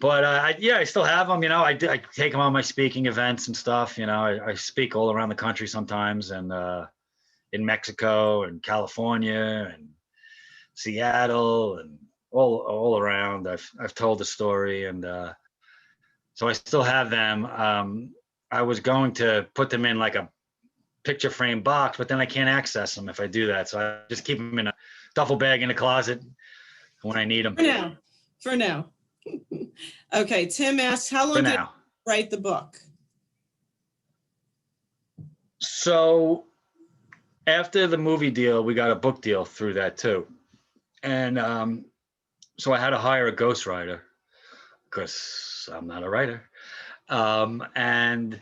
But I still have them. I take them on my speaking events and stuff. I speak all around the country sometimes, and in Mexico and California and Seattle and all around. I've told the story, and so I still have them. I was going to put them in like a picture frame box, but then I can't access them if I do that. So I just keep them in a duffel bag in the closet when I need them. For now. Okay, Tim asks, how long did you write the book? So after the movie deal, we got a book deal through that too. And so I had to hire a ghostwriter because I'm not a writer. And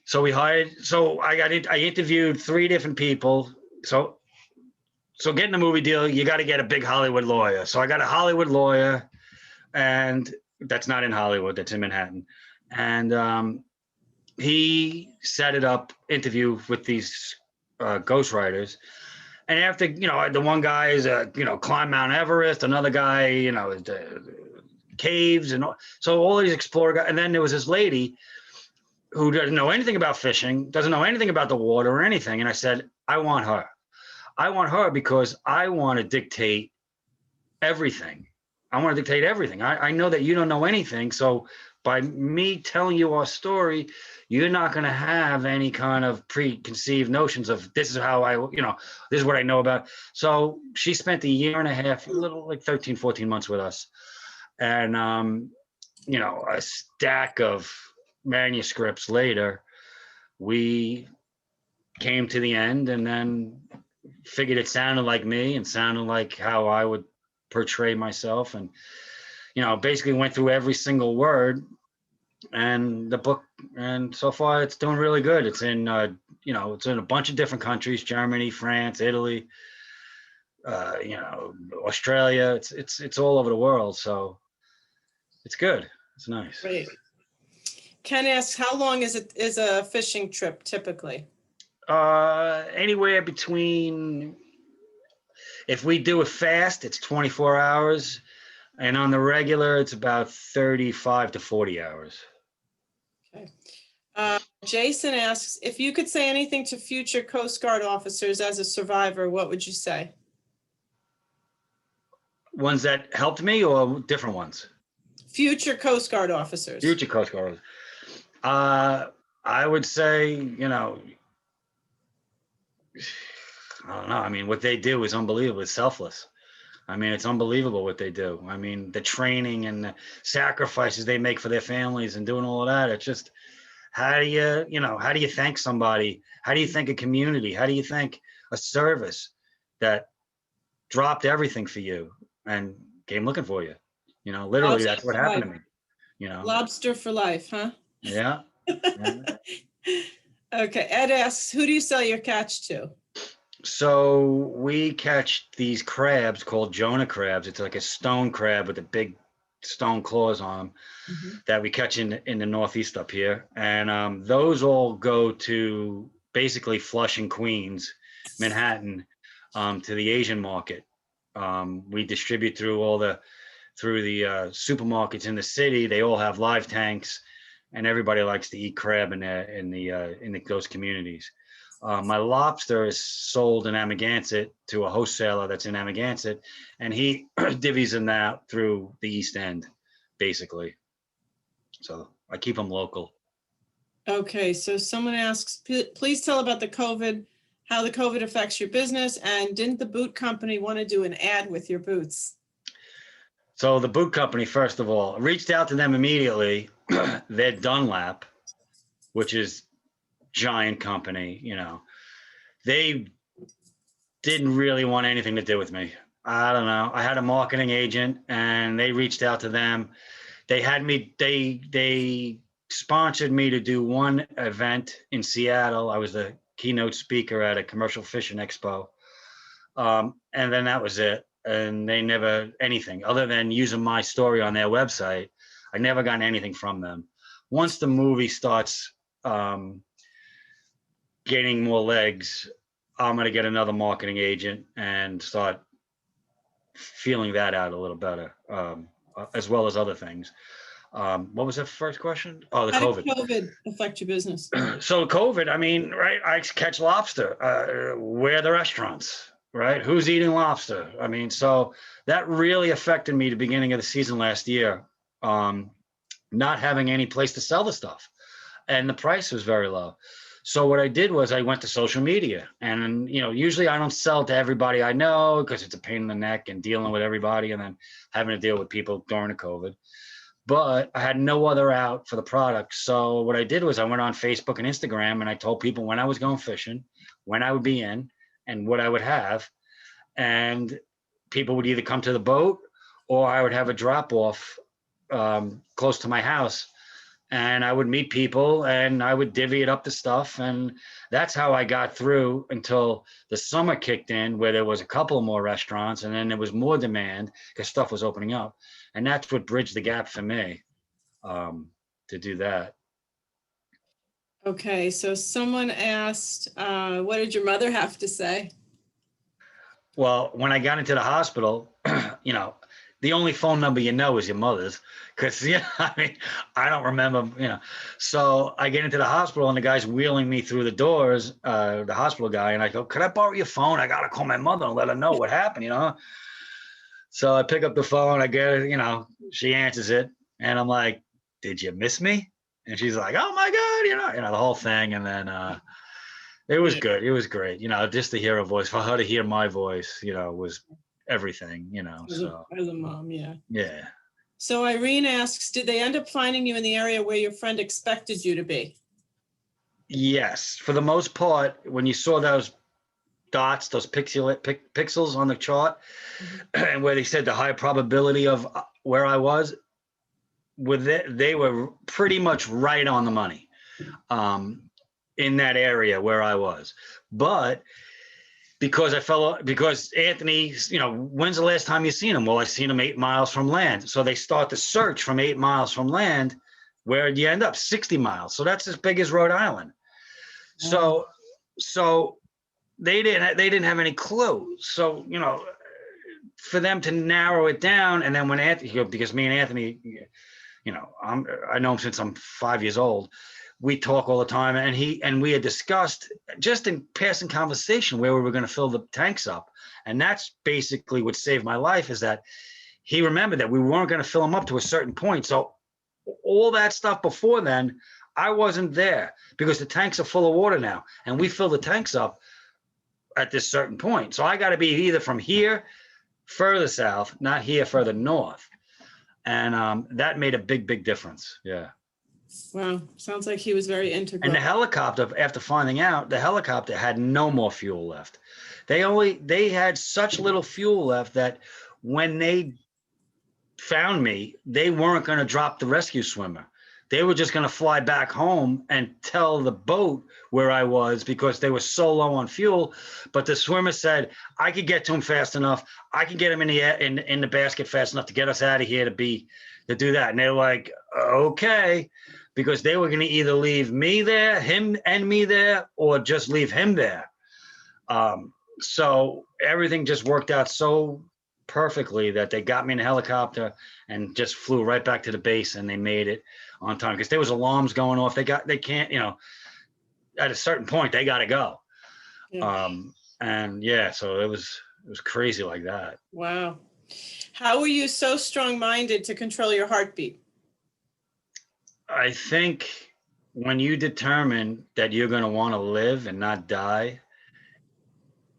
so I interviewed 3 different people. So getting a movie deal, you got to get a big Hollywood lawyer. So I got a Hollywood lawyer. And that's not in Hollywood, that's in Manhattan. And he set it up, interview with these ghostwriters. And after, the one guy is, climb Mount Everest, another guy, caves and all. So all these explorer guys. And then there was this lady who doesn't know anything about fishing, doesn't know anything about the water or anything. And I said, I want her. I want her because I want to dictate everything. I want to dictate everything. I know that you don't know anything. So by me telling you our story, you're not going to have any kind of preconceived notions of this is how this is what I know about. So she spent a year and a half, a little like 13, 14 months with us. And, a stack of manuscripts later, we came to the end and then figured it sounded like me and sounded like how I would portray myself, and basically went through every single word and the book, and so far it's doing really good. It's in it's in a bunch of different countries: Germany, France, Italy, Australia. It's all over the world, so it's good. It's nice. Great. Ken asks, how long is a fishing trip typically? Anywhere between, if we do it fast, it's 24 hours. And on the regular, it's about 35 to 40 hours. Okay. Jason asks, if you could say anything to future Coast Guard officers as a survivor, what would you say? Ones that helped me or different ones? Future Coast Guard officers. Future Coast Guard. I would say, I don't know. I mean, what they do is unbelievable. It's selfless. I mean, it's unbelievable what they do. I mean, the training and the sacrifices they make for their families and doing all of that. It's just, how do you thank somebody? How do you thank a community? How do you thank a service that dropped everything for you and came looking for you? Literally, that's what happened to me. Lobster for life, huh? Yeah. Okay. Ed asks, who do you sell your catch to? So we catch these crabs called Jonah crabs. It's like a stone crab with the big stone claws on them that we catch in the Northeast up here. And those all go to basically Flushing, Queens, Manhattan, to the Asian market. We distribute through the supermarkets in the city. They all have live tanks, and everybody likes to eat crab in those communities. My lobster is sold in Amagansett to a wholesaler that's in Amagansett, and he divvies them out through the East End, basically. So I keep them local. Okay, so someone asks, please tell about how the COVID affects your business, and didn't the boot company want to do an ad with your boots? So the boot company, first of all, reached out to them immediately. They're Dunlap, which is giant company, they didn't really want anything to do with me. I don't know. I had a marketing agent and they reached out to them. They sponsored me to do one event in Seattle. I was the keynote speaker at a commercial fishing expo. And then that was it. And they never anything other than using my story on their website. I never got anything from them. Once the movie starts gaining more legs, I'm going to get another marketing agent and start feeling that out a little better, as well as other things. What was the first question? Oh, the COVID. How did COVID affect your business? So COVID, I mean, right, I catch lobster. Where are the restaurants, right? Who's eating lobster? I mean, so that really affected me at the beginning of the season last year, not having any place to sell the stuff. And the price was very low. So what I did was I went to social media, and usually I don't sell to everybody I know because it's a pain in the neck and dealing with everybody and then having to deal with people during the COVID. But I had no other out for the product. So what I did was I went on Facebook and Instagram and I told people when I was going fishing, when I would be in, and what I would have. And people would either come to the boat or I would have a drop off close to my house. And I would meet people and I would divvy it up the stuff. And that's how I got through until the summer kicked in, where there was a couple more restaurants and then there was more demand because stuff was opening up. And that's what bridged the gap for me to do that. Okay, so someone asked, what did your mother have to say? Well, when I got into the hospital, the only phone number you know is your mother's, because I mean, I don't remember, So I get into the hospital and the guy's wheeling me through the doors, the hospital guy, and I go, "Could I borrow your phone? I gotta call my mother and let her know what happened," So I pick up the phone, I get it, she answers it, and I'm like, "Did you miss me?" And she's like, "Oh my God," the whole thing, and then it was good. It was great, just to hear a voice, for her to hear my voice, was everything, so. As a mom, yeah. Yeah. So Irene asks, did they end up finding you in the area where your friend expected you to be? Yes, for the most part, when you saw those dots, those pixels on the chart, and where they said the high probability of where I was, they were pretty much right on the money in that area where I was. But because Anthony, when's the last time you seen him? Well, I seen him 8 miles from land. So they start the search from 8 miles from land. Where'd you end up? 60 miles. So that's as big as Rhode Island. So they didn't have any clue. So, for them to narrow it down, and then when Anthony, because me and Anthony, I know him since I'm 5 years old. We talk all the time, and we had discussed just in passing conversation where we were going to fill the tanks up, and that's basically what saved my life. Is that he remembered that we weren't going to fill them up to a certain point. So all that stuff before then, I wasn't there because the tanks are full of water now, and we fill the tanks up at this certain point. So I got to be either from here further south, not here further north, and that made a big difference. Yeah. Wow, sounds like he was very integral. And the helicopter, after finding out, the helicopter had no more fuel left. They had such little fuel left that when they found me, they weren't going to drop the rescue swimmer. They were just going to fly back home and tell the boat where I was because they were so low on fuel. But the swimmer said, I could get to him fast enough. I can get him in the basket fast enough to get us out of here to do that. And they were like, okay, because they were going to either leave me there, him and me there, or just leave him there. So everything just worked out so perfectly that they got me in a helicopter and just flew right back to the base, and they made it on time because there was alarms going off. They can't, at a certain point they got to go. Yeah. And yeah, so it was crazy like that. Wow. How were you so strong-minded to control your heartbeat? I think when you determine that you're going to want to live and not die,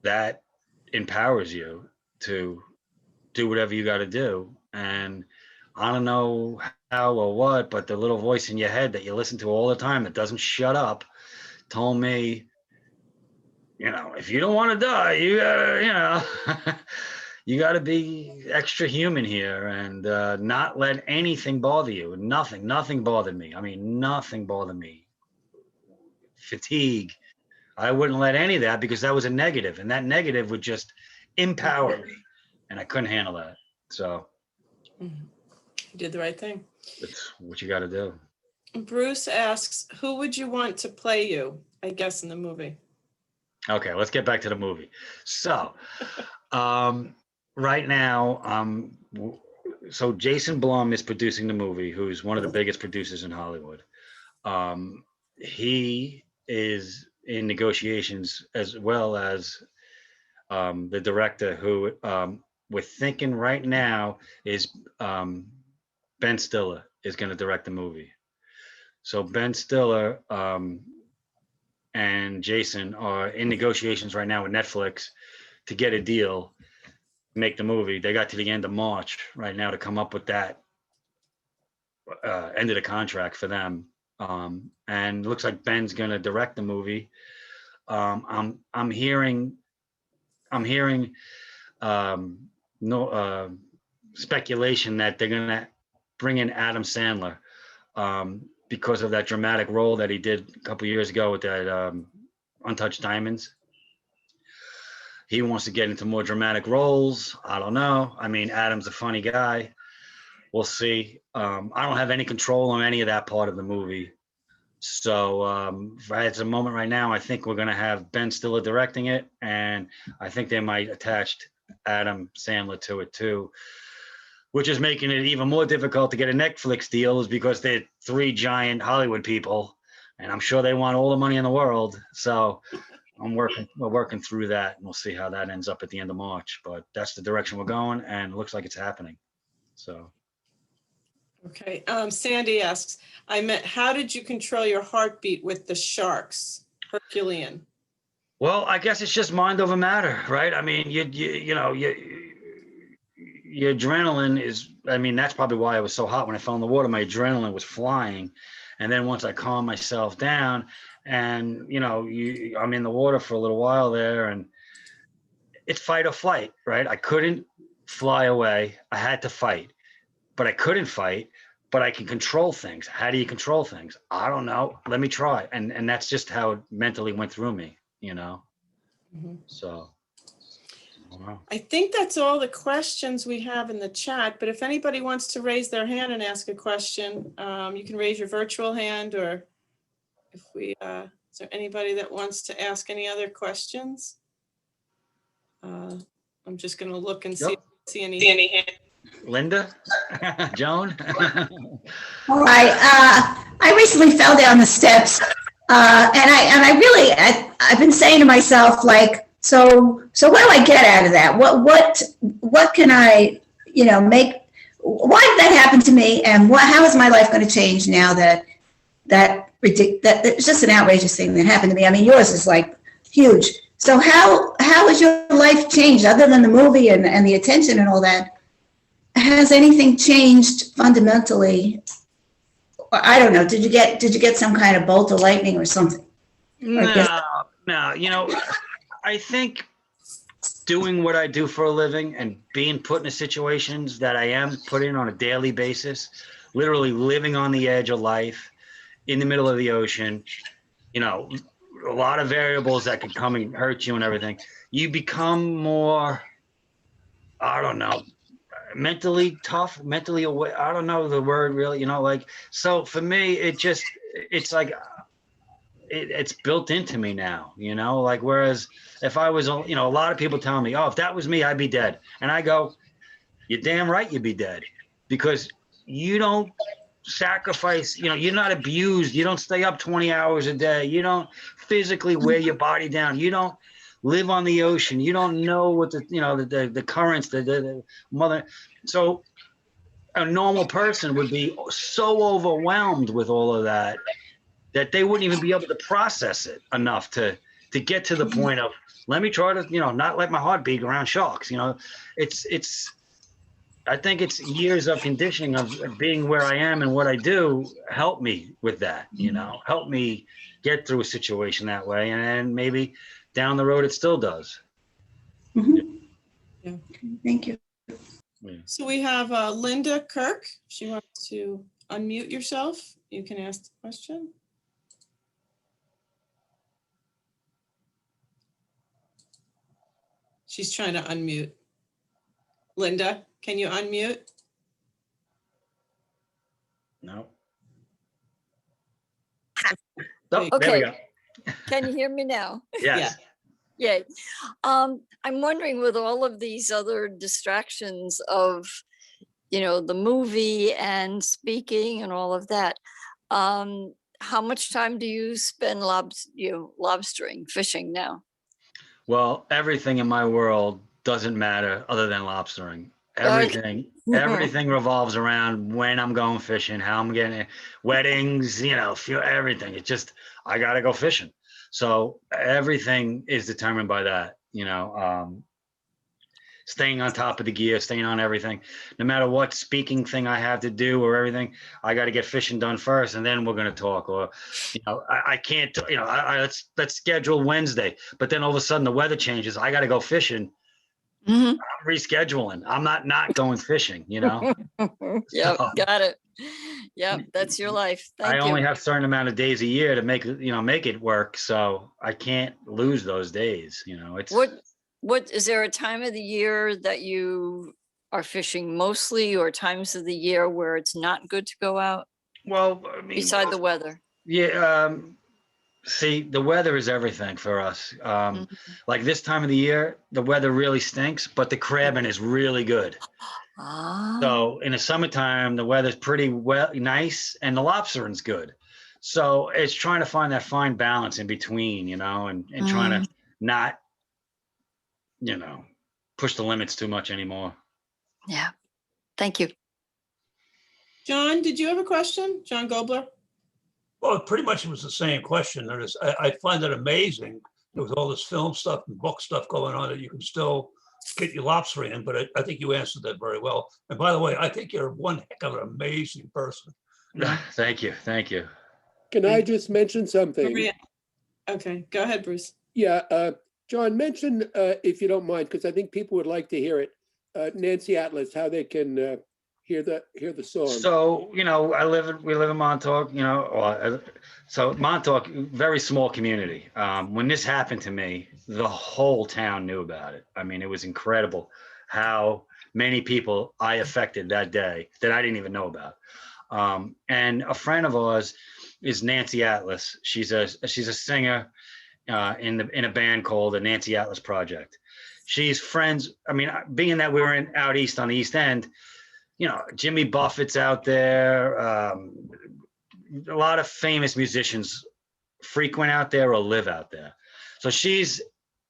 that empowers you to do whatever you got to do. And I don't know how or what, but the little voice in your head that you listen to all the time that doesn't shut up told me, if you don't want to die, you gotta, you got to be extra human here and not let anything bother you. Nothing bothered me. I mean, nothing bothered me. Fatigue. I wouldn't let any of that because that was a negative, and that negative would just empower me, and I couldn't handle that. So you did the right thing. That's what you got to do. Bruce asks, who would you want to play you, I guess, in the movie? Okay, let's get back to the movie. So right now, so Jason Blum is producing the movie, who's one of the biggest producers in Hollywood. He is in negotiations as well as the director, who we're thinking right now is Ben Stiller is going to direct the movie. So Ben Stiller and Jason are in negotiations right now with Netflix to get a deal, make the movie. They got to the end of March right now to come up with that end of the contract for them. And it looks like Ben's going to direct the movie. I'm hearing speculation that they're going to bring in Adam Sandler because of that dramatic role that he did a couple years ago with that Untouched Diamonds. He wants to get into more dramatic roles. I don't know. I mean, Adam's a funny guy. We'll see. I don't have any control on any of that part of the movie. So at the moment right now, I think we're going to have Ben Stiller directing it, and I think they might attach Adam Sandler to it too, which is making it even more difficult to get a Netflix deal, is because they're 3 giant Hollywood people, and I'm sure they want all the money in the world. So we're working through that, and we'll see how that ends up at the end of March. But that's the direction we're going, and it looks like it's happening. So. Okay, Sandy asks, how did you control your heartbeat with the sharks? Herculean. Well, I guess it's just mind over matter, right? I mean, your adrenaline is, I mean, that's probably why I was so hot when I fell in the water. My adrenaline was flying. And then once I calmed myself down and, I'm in the water for a little while there, and it's fight or flight, right? I couldn't fly away. I had to fight, but I couldn't fight, but I can control things. How do you control things? I don't know. Let me try. And that's just how it mentally went through me, So. Wow. I think that's all the questions we have in the chat, but if anybody wants to raise their hand and ask a question, you can raise your virtual hand, or if is there anybody that wants to ask any other questions? I'm just going to look and see any hands. Linda? Joan? All right. I recently fell down the steps, and I've been saying to myself, like, so what do I get out of that? What can I, make? Why did that happen to me? And how is my life going to change now that it's just an outrageous thing that happened to me? I mean, yours is like huge. So how has your life changed other than the movie and the attention and all that? Has anything changed fundamentally? I don't know. Did you get some kind of bolt of lightning or something? No. I think doing what I do for a living and being put in situations that I am put in on a daily basis, literally living on the edge of life, in the middle of the ocean, a lot of variables that could come and hurt you and everything. You become more, I don't know, mentally tough, mentally aware. I don't know the word really, so for me, it's like, it's built into me now, whereas if I was, a lot of people tell me, oh, if that was me, I'd be dead. And I go, you're damn right you'd be dead, because you don't sacrifice, you're not abused. You don't stay up 20 hours a day. You don't physically wear your body down. You don't live on the ocean. You don't know what the currents, the mother. So a normal person would be so overwhelmed with all of that they wouldn't even be able to process it enough to get to the point of, let me try to, not let my heart beat around sharks. I think it's years of conditioning of being where I am and what I do help me with that, help me get through a situation that way. And maybe down the road, it still does. Mm-hmm. Yeah. Thank you. Yeah. So we have Linda Kirk. If she wants to unmute yourself, you can ask the question. She's trying to unmute. Linda, can you unmute? No. Oh, okay. There we go. Can you hear me now? Yes. Yay. I'm wondering, with all of these other distractions of, the movie and speaking and all of that, how much time do you spend lobstering, fishing now? Well, everything in my world doesn't matter other than lobstering. Everything revolves around when I'm going fishing, how I'm getting it, weddings, everything. It's just, I got to go fishing. So everything is determined by that, staying on top of the gear, staying on everything, no matter what speaking thing I have to do or everything, I got to get fishing done first, and then we're going to talk. Or, I can't, let's schedule Wednesday, but then all of a sudden the weather changes. I got to go fishing. Mm-hmm. I'm rescheduling. I'm not going fishing, Yep, So, got it. Yep, that's your life. Thank you. I only have a certain amount of days a year to make it work. So I can't lose those days. It's What is there a time of the year that you are fishing mostly, or times of the year where it's not good to go out? Well, I mean, beside the weather. Yeah. See, the weather is everything for us. Like this time of the year, the weather really stinks, but the crabbing is really good. So in the summertime, the weather's pretty nice and the lobstering's good. So it's trying to find that fine balance in between, and trying to not, push the limits too much anymore. Yeah. Thank you. John, did you have a question? John Gobler? Well, pretty much it was the same question. I find it amazing with all this film stuff and book stuff going on that you can still get your lobster in, but I think you answered that very well. And by the way, I think you're one heck of an amazing person. Thank you. Thank you. Can I just mention something? Maria. Okay, go ahead, Bruce. Yeah, John, mention, if you don't mind, because I think people would like to hear it, Nancy Atlas, how they can hear the song. So, we live in Montauk, so Montauk, very small community. When this happened to me, the whole town knew about it. I mean, it was incredible how many people I affected that day that I didn't even know about. And a friend of ours is Nancy Atlas. She's a singer in a band called the Nancy Atlas Project. She's friends. I mean, being that we were out east on the East End, Jimmy Buffett's out there. A lot of famous musicians frequent out there or live out there. So she's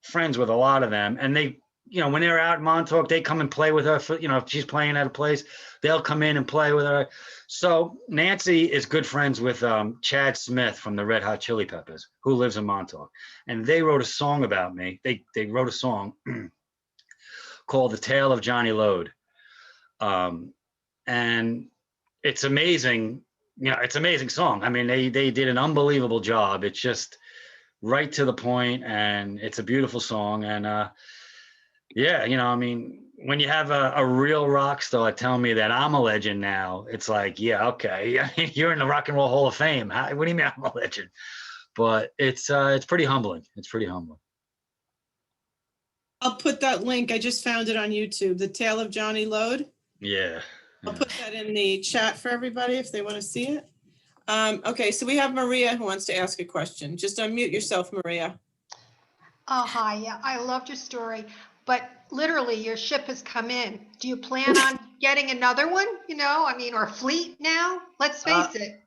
friends with a lot of them. And they, when they're out in Montauk, they come and play with her. If she's playing at a place, they'll come in and play with her. So Nancy is good friends with Chad Smith from the Red Hot Chili Peppers, who lives in Montauk. And they wrote a song about me. They wrote a song called The Tale of Johnny Load. And it's amazing. It's an amazing song. I mean, they did an unbelievable job. It's just right to the point, and it's a beautiful song. And when you have a real rock star tell me that I'm a legend now, it's like, yeah, okay. I mean, you're in the Rock and Roll Hall of Fame. What do you mean I'm a legend? But it's pretty humbling. It's pretty humbling. I'll put that link. I just found it on YouTube. The Tale of Johnny Load. Yeah. I'll put that in the chat for everybody if they want to see it. Okay, so we have Maria who wants to ask a question. Just unmute yourself, Maria. Hi, yeah, I loved your story, but literally your ship has come in. Do you plan on getting another one, or a fleet now? Let's face it,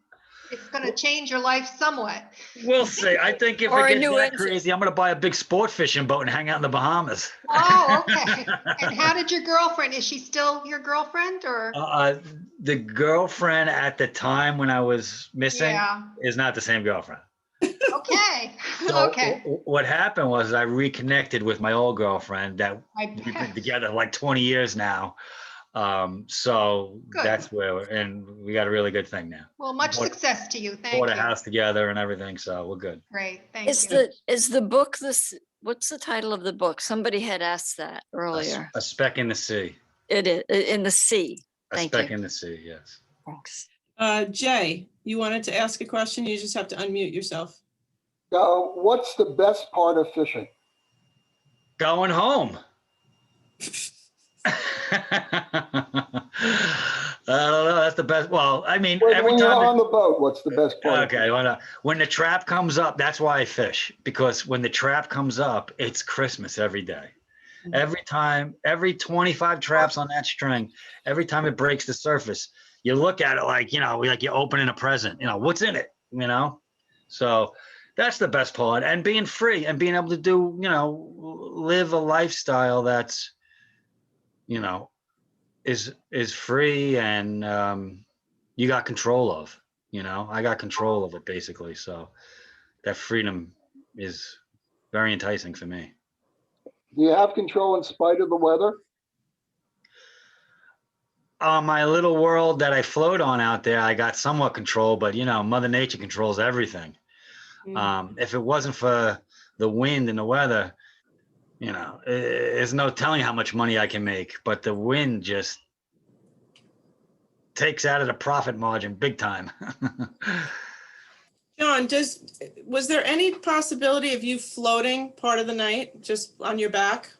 it's going to change your life somewhat. We'll see. I think if it gets that crazy, I'm going to buy a big sport fishing boat and hang out in the Bahamas. Oh, okay. And how did your girlfriend, is she still your girlfriend or? The girlfriend at the time when I was missing is not the same girlfriend. Okay. So okay. What happened was I reconnected with my old girlfriend that we've been together like 20 years now. So good. That's where and we got a really good thing now. Well, much success to you. Thank you. Bought a house together and everything, so we're good. Great. Thank you. Is the book what's the title of the book? Somebody had asked that earlier. A Speck in the Sea. It is in the sea. Thank you. A Speck in the Sea, yes. Thanks. Jay, you wanted to ask a question. You just have to unmute yourself. What's the best part of fishing? Going home. I don't know. That's the best. Well, I mean, every when time you're on the boat, what's the best part? Okay, when the trap comes up, that's why I fish, because when the trap comes up, it's Christmas every day. Every time, every 25 traps on that string, every time it breaks the surface, you look at it like, like you're opening a present. What's in it? So that's the best part, and being free and being able to do, live a lifestyle that's, is free and you got control of, I got control of it basically. So that freedom is very enticing for me. Do you have control in spite of the weather? My little world that I float on out there, I got somewhat control, but Mother Nature controls everything. If it wasn't for the wind and the weather, there's no telling how much money I can make, but the wind just takes out of the profit margin big time. John, was there any possibility of you floating part of the night just on your back?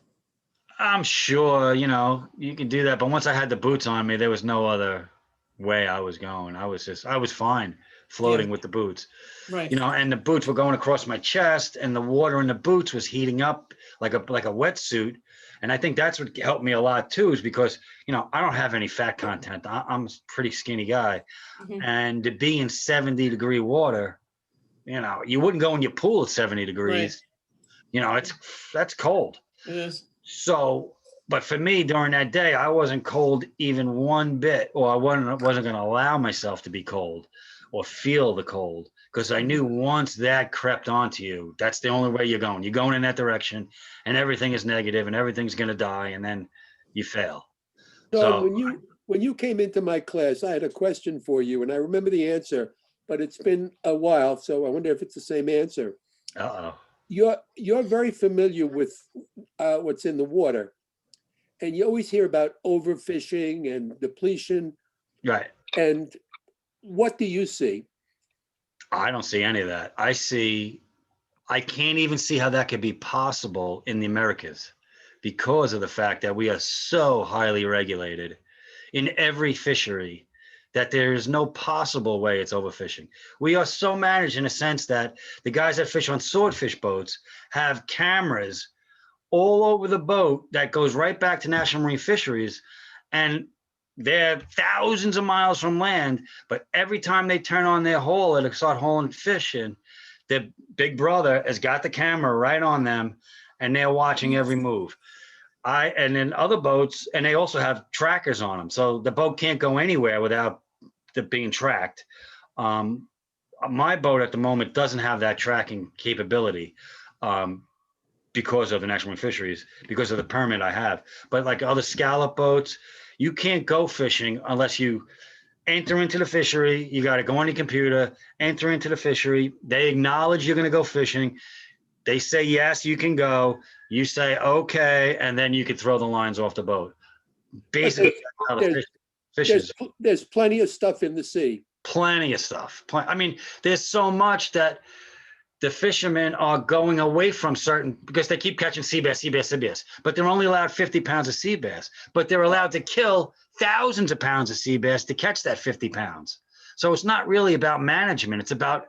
I'm sure, you can do that. But once I had the boots on me, there was no other way I was going. I was fine floating with the boots. Right. And the boots were going across my chest and the water in the boots was heating up like a wetsuit. And I think that's what helped me a lot too, is because, you know, I don't have any fat content. I'm a pretty skinny guy. And to be in 70-degree water, you know, you wouldn't go in your pool at 70 degrees. You know, that's cold. It is. So, but for me during that day, I wasn't cold even one bit, or I wasn't going to allow myself to be cold or feel the cold, because I knew once that crept onto you, that's the only way you're going. You're going in that direction, and everything is negative, and everything's going to die, and then you fail. John, when you came into my class, I had a question for you, and I remember the answer, but it's been a while, so I wonder if it's the same answer. Uh-oh. You're very familiar with what's in the water, and you always hear about overfishing and depletion. Right. And what do you see? I don't see any of that. I can't even see how that could be possible in the Americas, because of the fact that we are so highly regulated in every fishery that there is no possible way it's overfishing. We are so managed in a sense that the guys that fish on swordfish boats have cameras all over the boat that goes right back to National Marine Fisheries, and they're thousands of miles from land, but every time they turn on their haul and start hauling fish in, their big brother has got the camera right on them, and they're watching every move. And then other boats, and they also have trackers on them, so the boat can't go anywhere without it being tracked. My boat at the moment doesn't have that tracking capability because of the National Marine Fisheries, because of the permit I have. But like other scallop boats, you can't go fishing unless you enter into the fishery. You got to go on your computer, enter into the fishery. They acknowledge you're going to go fishing. They say, yes, you can go. You say, okay, and then you can throw the lines off the boat. Basically, that's how the fish is. There's plenty of stuff in the sea. Plenty of stuff. I mean, there's so much that the fishermen are going away from certain, because they keep catching sea bass, but they're only allowed 50 pounds of sea bass, but they're allowed to kill thousands of pounds of sea bass to catch that 50 pounds. So it's not really about management. It's about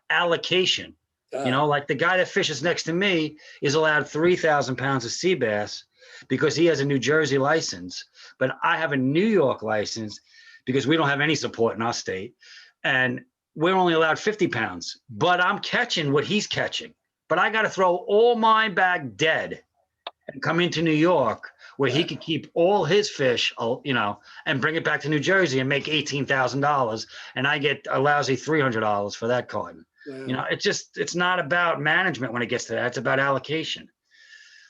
allocation. You know, like the guy that fishes next to me is allowed 3,000 pounds of sea bass because he has a New Jersey license, but I have a New York license because we don't have any support in our state. And we're only allowed 50 pounds, but I'm catching what he's catching. But I got to throw all mine back dead and come into New York where he could keep all his fish, you know, and bring it back to New Jersey and make $18,000. And I get a lousy $300 for that carton. You know, it's not about management when it gets to that. It's about allocation.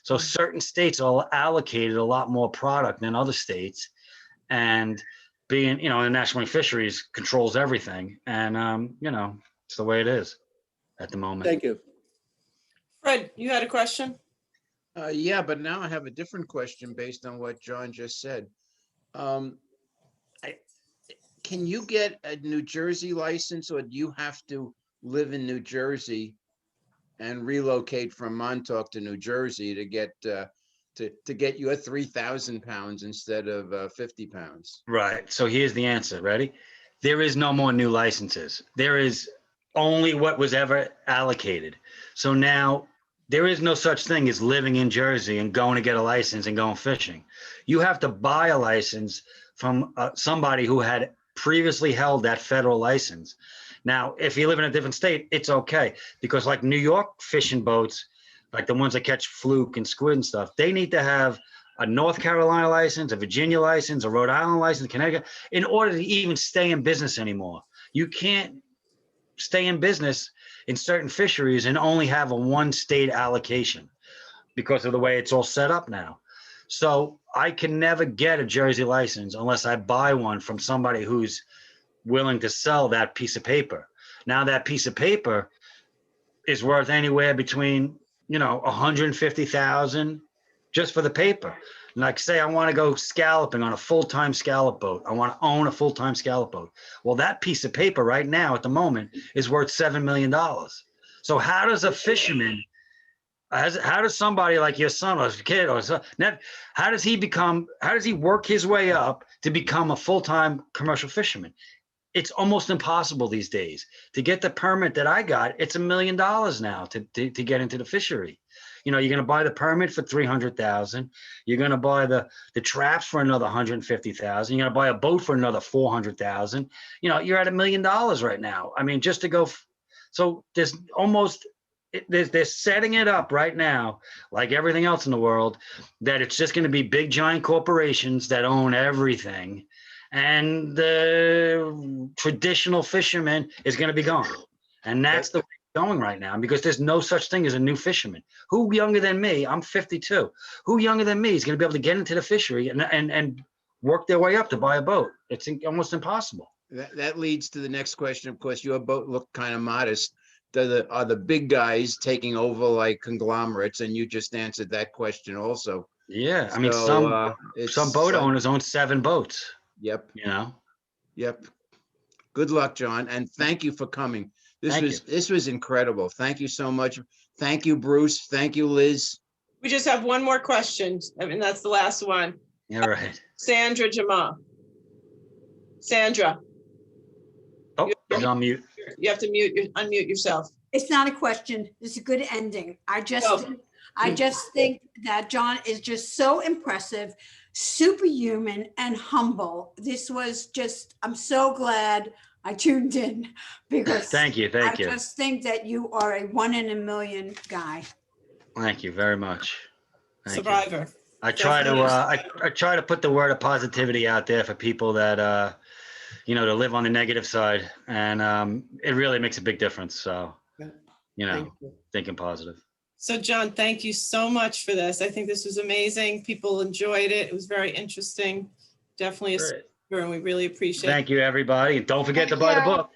So certain states are allocated a lot more product than other states. And being, you know, the National Marine Fisheries controls everything. And, you know, it's the way it is at the moment. Thank you. Fred, you had a question? Yeah, but now I have a different question based on what John just said. Can you get a New Jersey license, or do you have to live in New Jersey and relocate from Montauk to New Jersey to get your 3,000 pounds instead of 50 pounds? Right. So here's the answer. Ready? There is no more new licenses. There is only what was ever allocated. So now there is no such thing as living in Jersey and going to get a license and going fishing. You have to buy a license from somebody who had previously held that federal license. Now, if you live in a different state, it's okay, because like New York fishing boats, like the ones that catch fluke and squid and stuff, they need to have a North Carolina license, a Virginia license, a Rhode Island license, Connecticut, in order to even stay in business anymore. You can't stay in business in certain fisheries and only have a one state allocation because of the way it's all set up now. So I can never get a Jersey license unless I buy one from somebody who's willing to sell that piece of paper. Now that piece of paper is worth anywhere between, you know, 150,000 just for the paper. Like say I want to go scalloping on a full-time scallop boat. I want to own a full-time scallop boat. Well, that piece of paper right now at the moment is worth $7 million. So how does a fisherman, how does somebody like your son or kid or son, how does he work his way up to become a full-time commercial fisherman? It's almost impossible these days. To get the permit that I got, it's $1 million now to get into the fishery. You know, you're going to buy the permit for $300,000. You're going to buy the traps for another $150,000. You're going to buy a boat for another $400,000. You know, you're at $1 million right now. I mean, just to go. So there's almost, they're setting it up right now, like everything else in the world, that it's just going to be big giant corporations that own everything. And the traditional fisherman is going to be gone. And that's the way it's going right now, because there's no such thing as a new fisherman. Who younger than me, I'm 52, who younger than me is going to be able to get into the fishery and work their way up to buy a boat? It's almost impossible. That leads to the next question. Of course, your boat looked kind of modest. Are the big guys taking over like conglomerates? And you just answered that question also. Yeah, I mean, some boat owners own 7 boats. Yep. You know. Yep. Good luck, John, and thank you for coming. This was incredible. Thank you so much. Thank you, Bruce. Thank you, Liz. We just have one more question. I mean, that's the last one. Yeah, right. Sandra Jamal. Sandra. Oh, he's on mute. You have to unmute yourself. It's not a question. It's a good ending. I just think that John is just so impressive, superhuman, and humble. This was just, I'm so glad I tuned in, because thank you. I just think that you are a 1 in a million guy. Thank you very much. Survivor. I try to put the word of positivity out there for people that you know, to live on the negative side, and it really makes a big difference. So, you know, thinking positive. So John, thank you so much for this. I think this was amazing. People enjoyed it. It was very interesting. Definitely a speaker, and we really appreciate it. Thank you, everybody. And don't forget to buy the book.